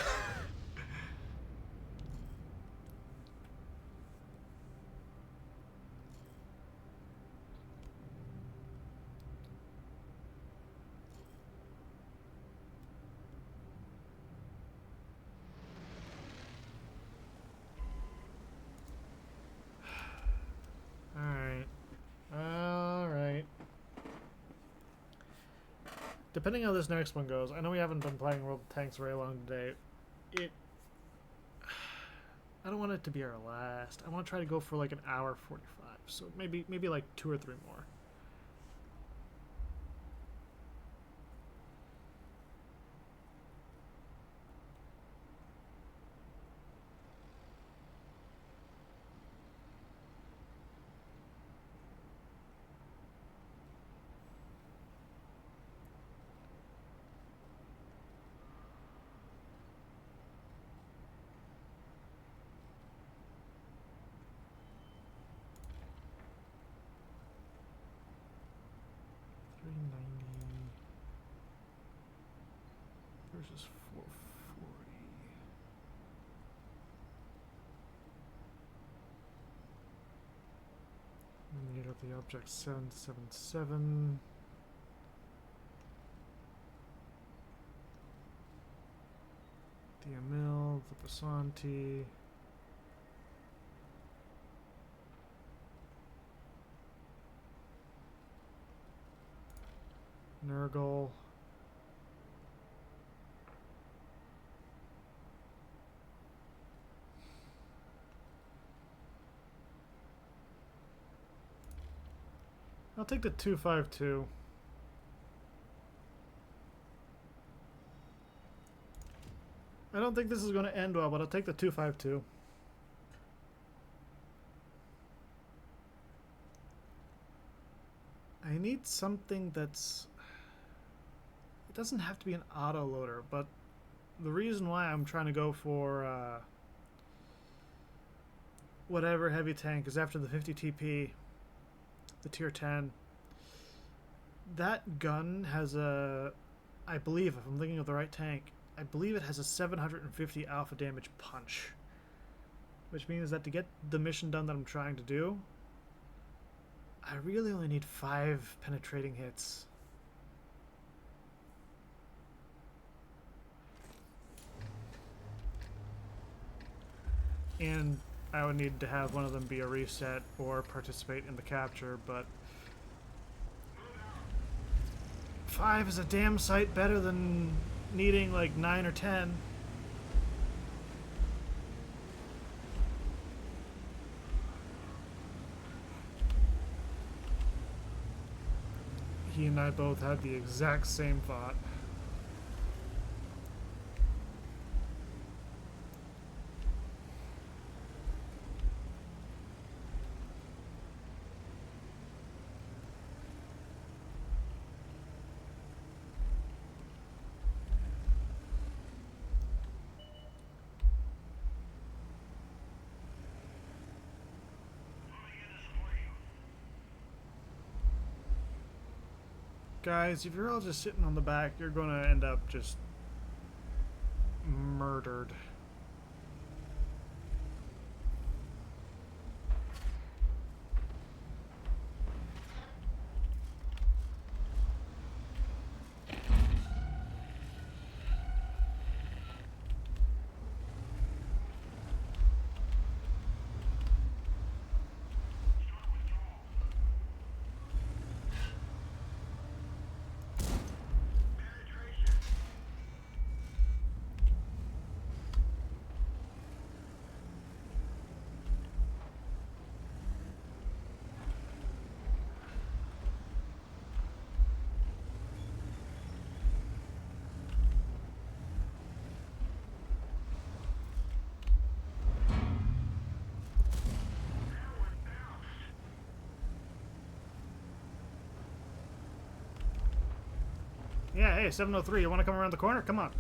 depending how this next one goes, I know we haven't been playing World of Tanks very long today. I don't want it to be our last. I want to try to go for like an hour 45. So maybe like 2 or 3 more. Versus 440. And you got the object 777. The Emil, the Basanti. Nurgle. I'll take the 252. I don't think this is going to end well, but I'll take the 252. I need something that's... It doesn't have to be an auto loader, but the reason why I'm trying to go for whatever heavy tank is after the 50 TP, the tier 10. That gun has a, I believe, if I'm thinking of the right tank, I believe it has a 750 alpha damage punch. Which means that to get the mission done that I'm trying to do, I really only need 5 penetrating hits. And I would need to have one of them be a reset or participate in the capture, but 5 is a damn sight better than needing like 9 or 10. He and I both had the exact same thought. Guys, if you're all just sitting on the back, you're gonna end up just murdered. Yeah, hey, 703, you want to come around the corner? Come on.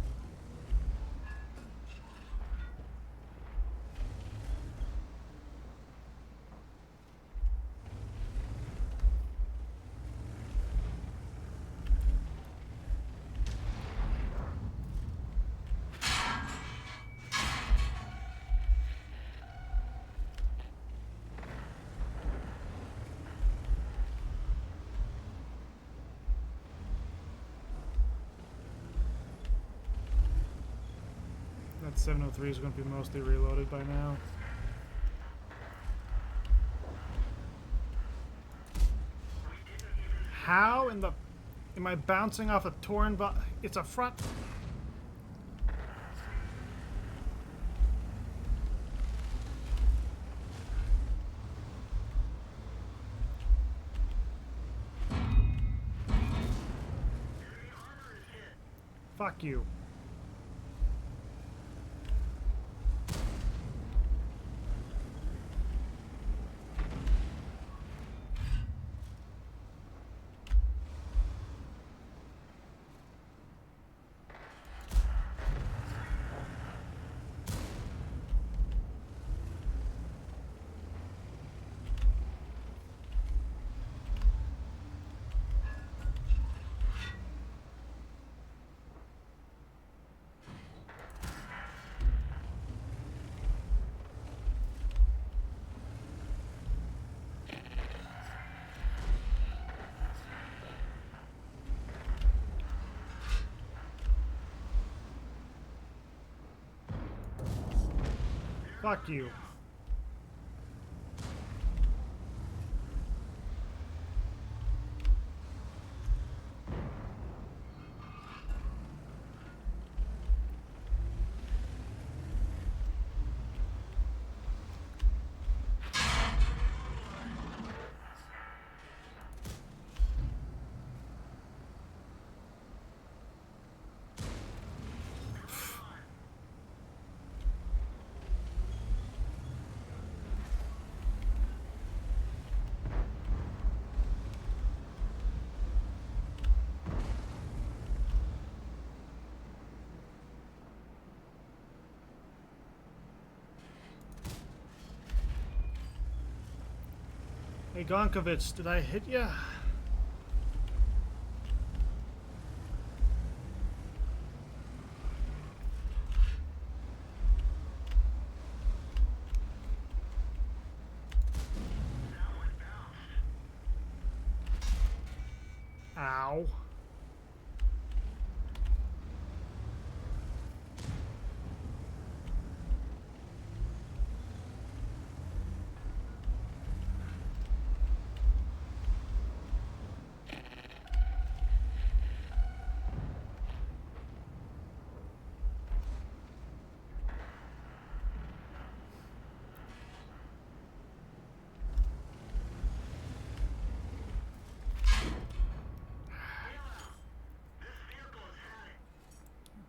That 703 is going to be mostly reloaded by now. How in the Am I bouncing off a torn It's a front... Fuck you. Fuck you. Hey Gonkovich, did I hit ya? Ow.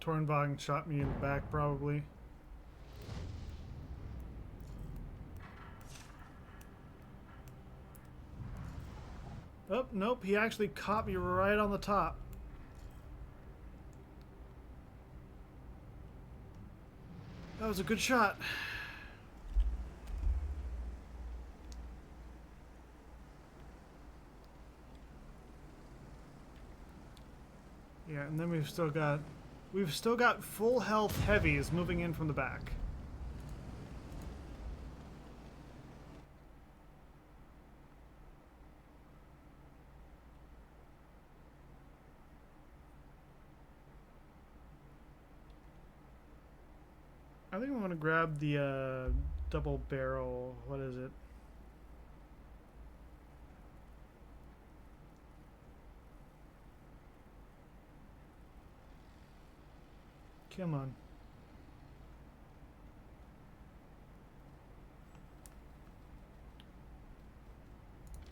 Tornwagen shot me in the back, probably. Oh, nope, he actually caught me right on the top. That was a good shot. Yeah, and then we've still got full health heavies moving in from the back. I think I'm gonna grab the double barrel. What is it? Come on.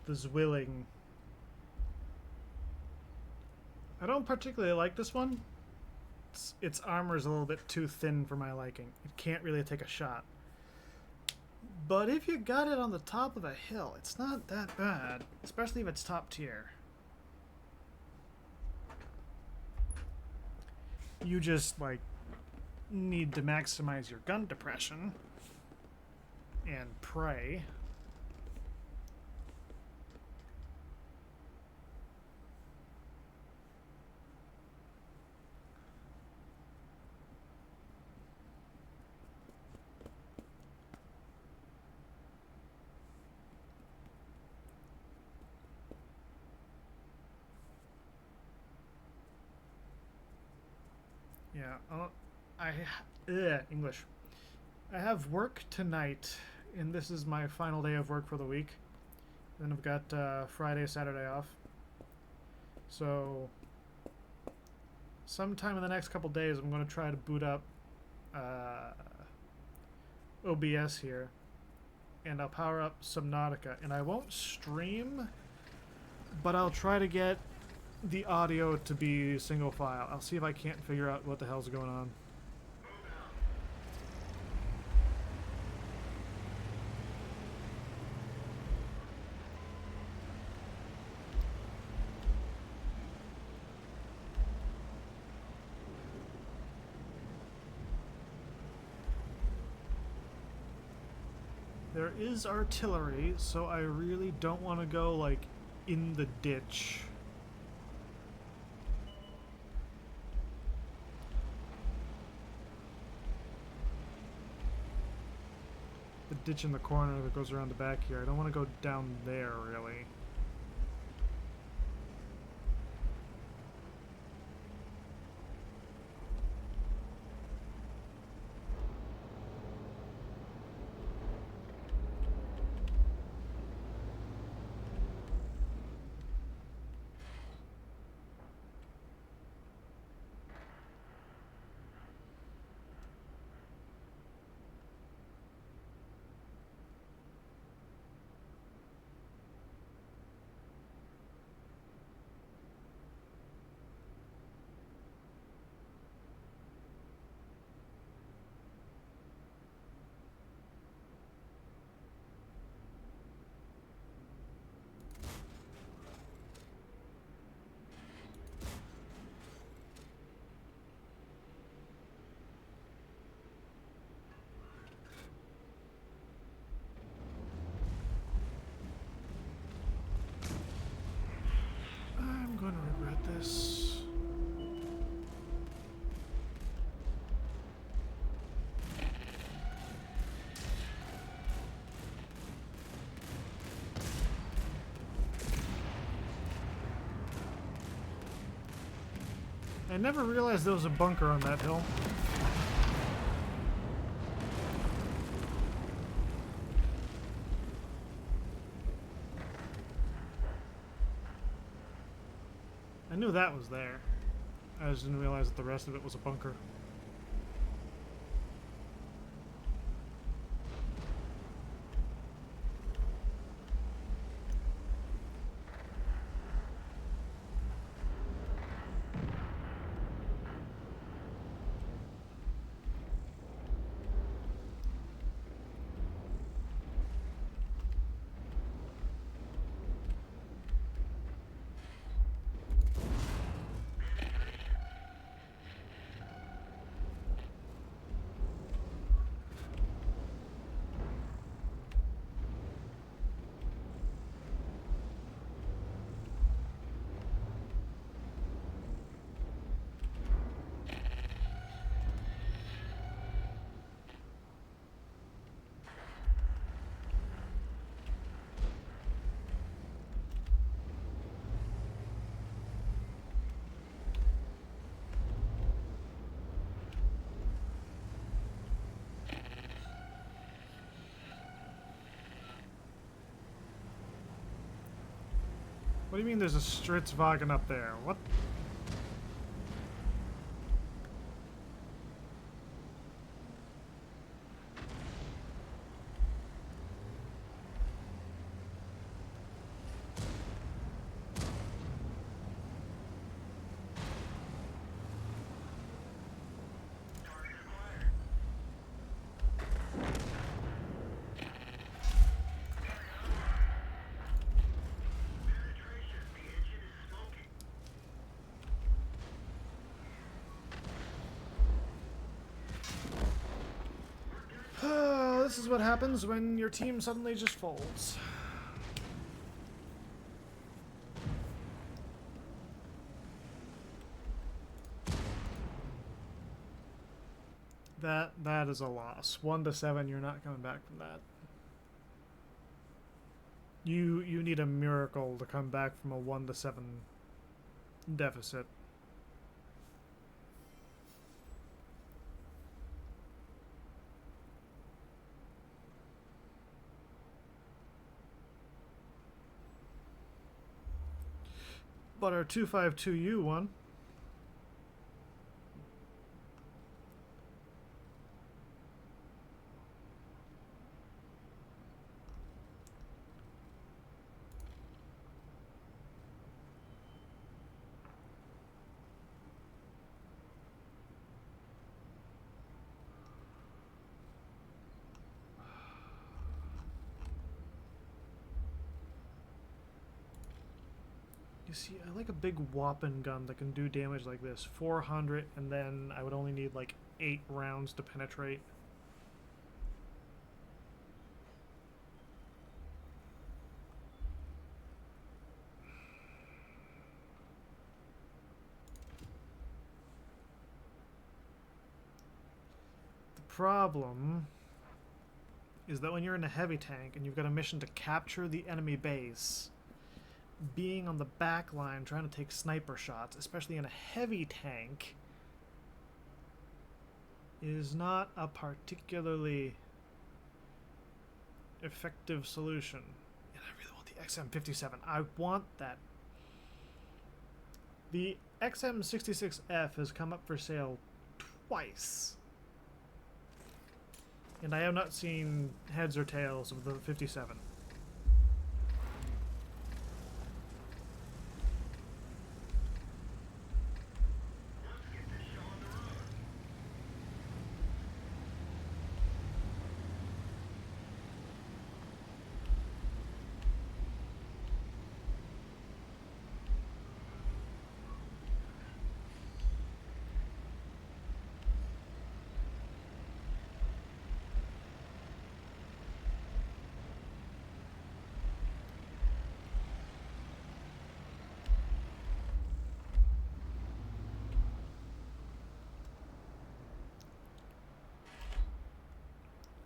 The Zwilling. I don't particularly like this one. Its armor is a little bit too thin for my liking. It can't really take a shot. But if you got it on the top of a hill, it's not that bad. Especially if it's top tier. You just, like, need to maximize your gun depression. And pray. Yeah, English. I have work tonight, and this is my final day of work for the week. Then I've got Friday, Saturday off. So sometime in the next couple days, I'm going to try to boot up OBS here, and I'll power up Subnautica, and I won't stream, but I'll try to get the audio to be single file. I'll see if I can't figure out what the hell's going on. There is artillery, so I really don't want to go, like, in the ditch. The ditch in the corner that goes around the back here. I don't want to go down there, really. I'm going to regret this. I never realized there was a bunker on that hill. I knew that was there. I just didn't realize that the rest of it was a bunker. What do you mean there's a Stritzwagen up there? What? This is what happens when your team suddenly just folds. That is a loss. 1-7, you're not coming back from that. You need a miracle to come back from a 1-7 deficit. But our 252U won. You see, I like a big whopping gun that can do damage like this. 400, and then I would only need like 8 rounds to penetrate. The problem is that when you're in a heavy tank and you've got a mission to capture the enemy base, being on the back line trying to take sniper shots, especially in a heavy tank, is not a particularly effective solution. And I really want the XM57. I want that. The XM66F has come up for sale twice, and I have not seen heads or tails of the 57.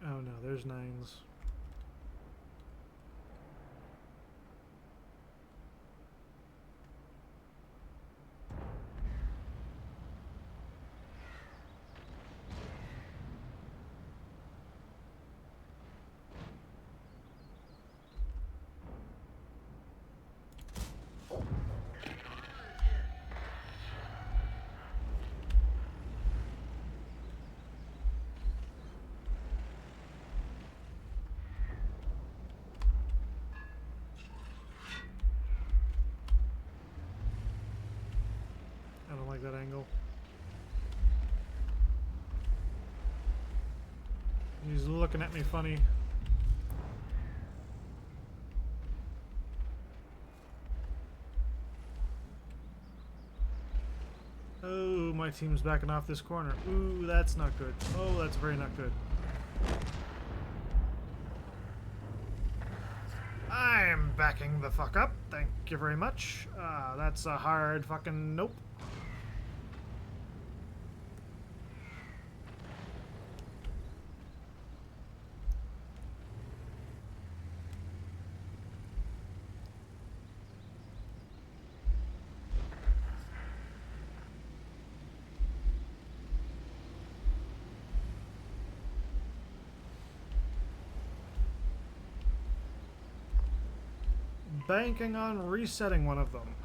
Oh no, there's 9s. I don't like that angle. He's looking at me funny. Oh, my team's backing off this corner. Ooh, that's not good. Oh, that's very not good. I'm backing the fuck up. Thank you very much. That's a hard fucking nope. Banking on resetting one of them.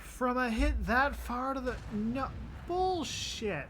From a hit that far to the... No. Bullshit.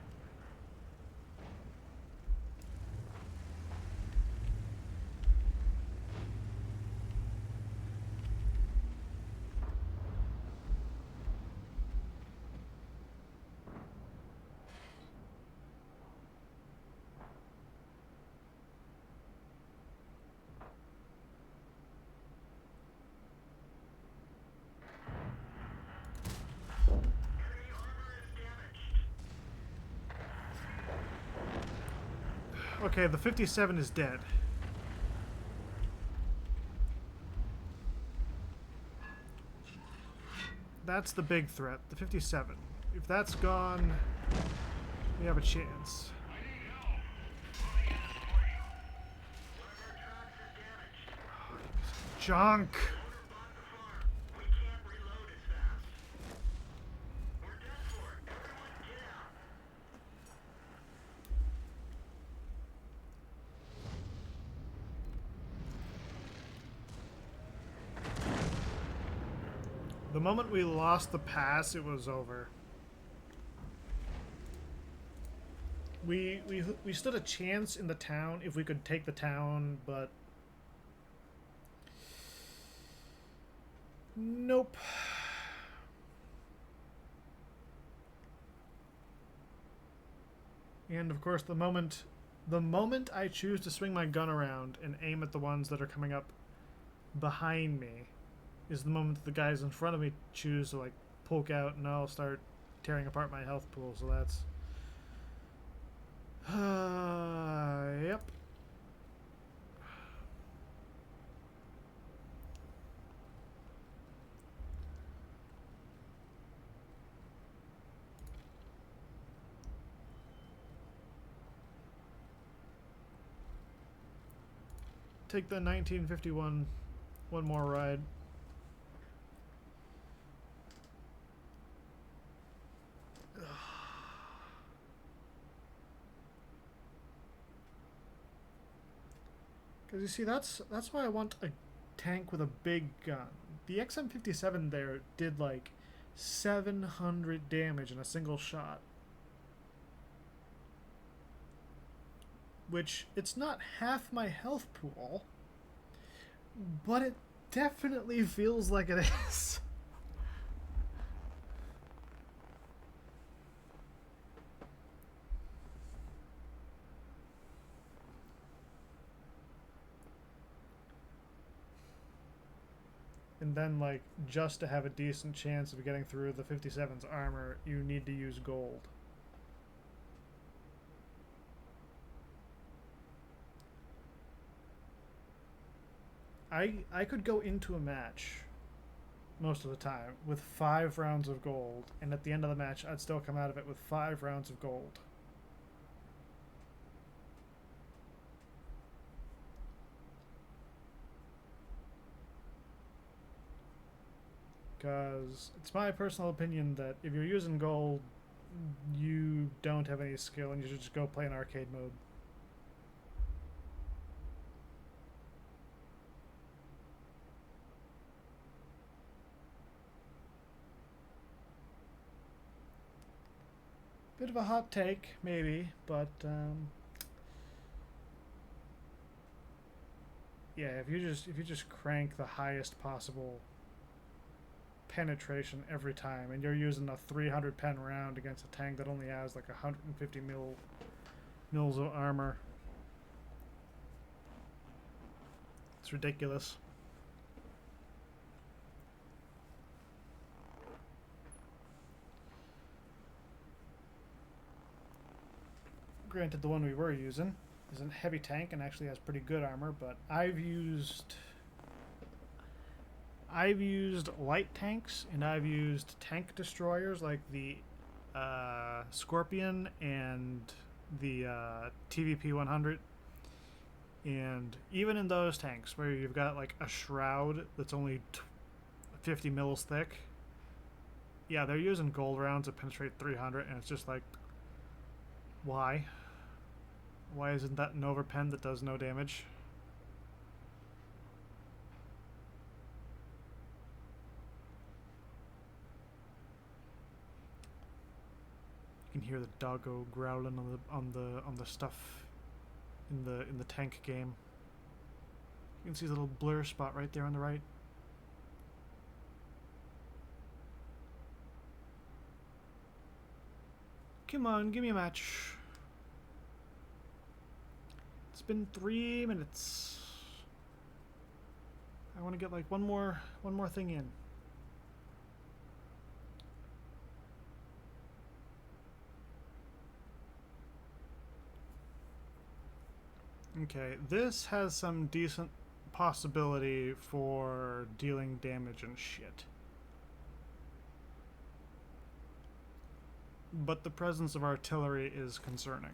Okay, the 57 is dead. That's the big threat, the 57. If that's gone, we have a chance. Junk! The moment we lost the pass, it was over. We stood a chance in the town if we could take the town, but nope. And of course, the moment I choose to swing my gun around and aim at the ones that are coming up behind me, is the moment that the guys in front of me choose to like poke out, and I'll start tearing apart my health pool. So that's yep. Take the 1951 one more ride. Because you see, that's why I want a tank with a big gun. The XM57 there did like 700 damage in a single shot. Which, it's not half my health pool, but it definitely feels like it is. And then, like, just to have a decent chance of getting through the 57's armor, you need to use gold. I could go into a match most of the time with 5 rounds of gold, and at the end of the match I'd still come out of it with 5 rounds of gold. Because it's my personal opinion that if you're using gold, you don't have any skill and you should just go play in arcade mode. Bit of a hot take, maybe, but yeah, if you just crank the highest possible penetration every time, and you're using a 300 pen round against a tank that only has like 150 mils of armor, it's ridiculous. Granted, the one we were using is a heavy tank and actually has pretty good armor, but I've used light tanks, and I've used tank destroyers like the Scorpion and the TVP 100, and even in those tanks where you've got like a shroud that's only 50 mils thick, yeah, they're using gold rounds that penetrate 300, and it's just like, why? Why isn't that an overpen that does no damage? You can hear the doggo growling on the stuff in the tank game. You can see the little blur spot right there on the right. Come on, give me a match. It's been 3 minutes. I want to get like one more thing in. Okay, this has some decent possibility for dealing damage and shit. But the presence of artillery is concerning.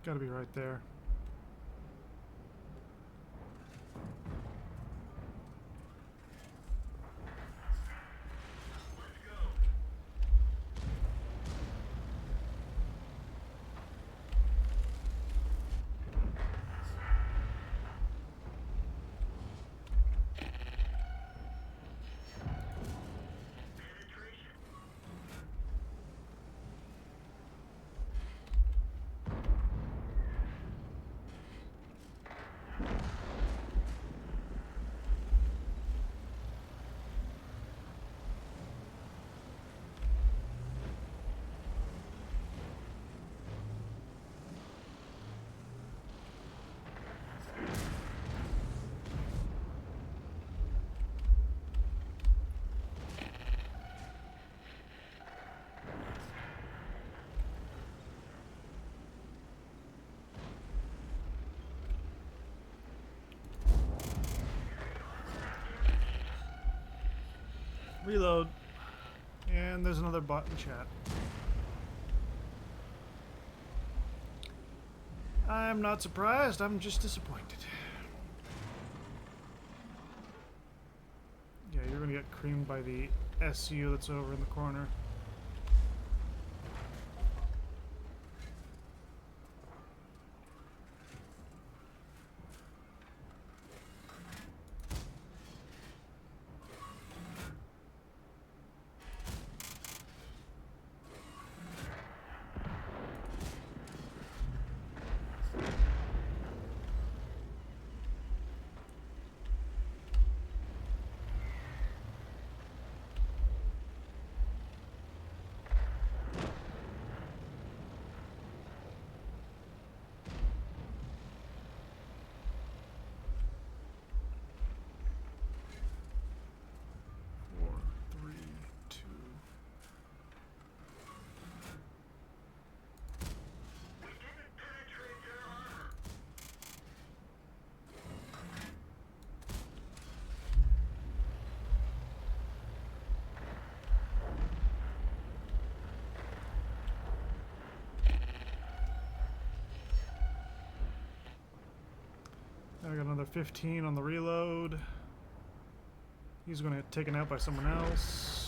Gotta be right there. Reload. And there's another bot in chat. I'm not surprised, I'm just disappointed. Yeah, you're gonna get creamed by the SU that's over in the corner. another 15 on the reload. He's going to get taken out by someone else.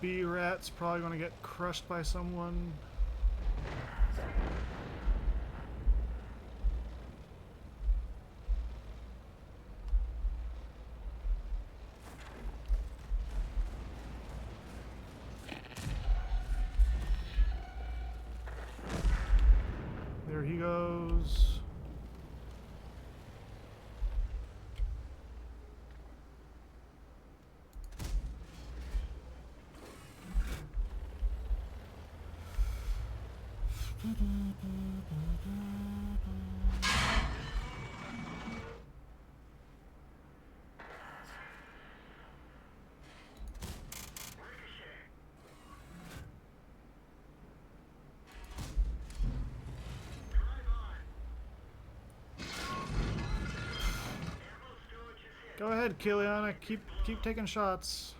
B-Rat's probably going to get crushed by someone. There he goes. Go ahead, Kiliana. Keep taking shots.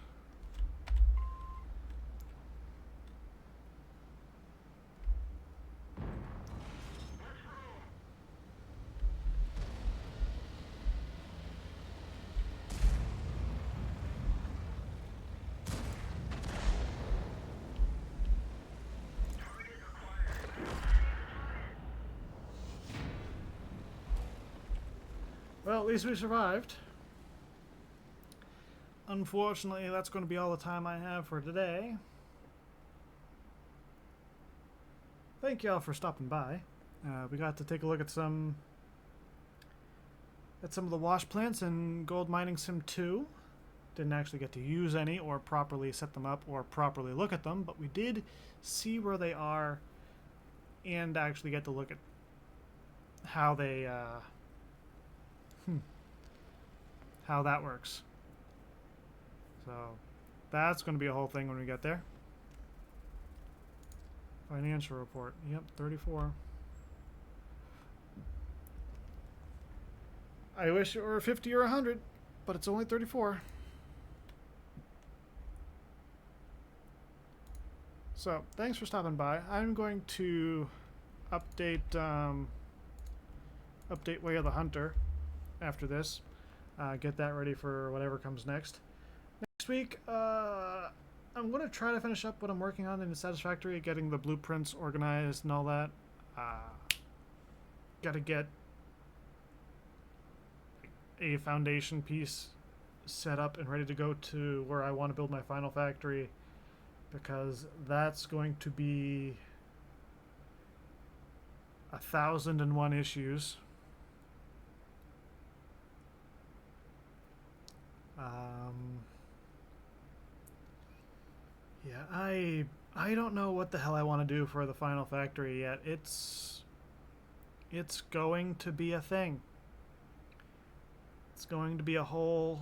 Well, at least we survived. Unfortunately, that's going to be all the time I have for today. Thank y'all for stopping by. We got to take a look at some of the wash plants in Gold Mining Sim 2. Didn't actually get to use any or properly set them up or properly look at them, but we did see where they are and actually get to look at how they how that works. So that's going to be a whole thing when we get there. Financial report. Yep, 34. I wish it were 50 or 100, but it's only 34. So thanks for stopping by. I'm going to update Way of the Hunter after this. Get that ready for whatever comes next. Next week, I'm going to try to finish up what I'm working on in the Satisfactory, getting the blueprints organized and all that. Got to get a foundation piece set up and ready to go to where I want to build my final factory, because that's going to be 1,001 issues. Yeah, I don't know what the hell I want to do for the final factory yet. It's going to be a thing. It's going to be a whole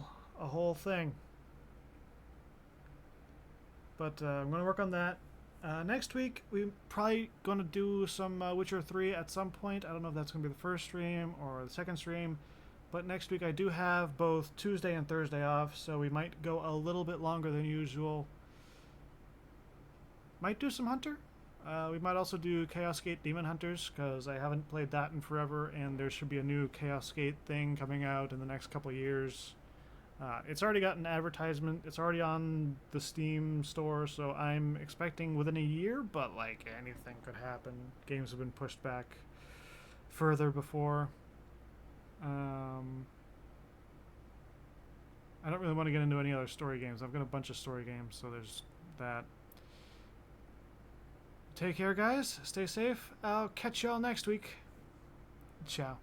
thing. But I'm going to work on that. Next week, we're probably going to do some Witcher 3 at some point. I don't know if that's going to be the first stream or the second stream. But next week I do have both Tuesday and Thursday off, so we might go a little bit longer than usual. Might do some Hunter. We might also do Chaos Gate Demon Hunters, because I haven't played that in forever, and there should be a new Chaos Gate thing coming out in the next couple of years. It's already got an advertisement. It's already on the Steam store, so I'm expecting within a year, but like anything could happen. Games have been pushed back further before. I don't really want to get into any other story games. I've got a bunch of story games, so there's that. Take care, guys. Stay safe. I'll catch y'all next week. Ciao.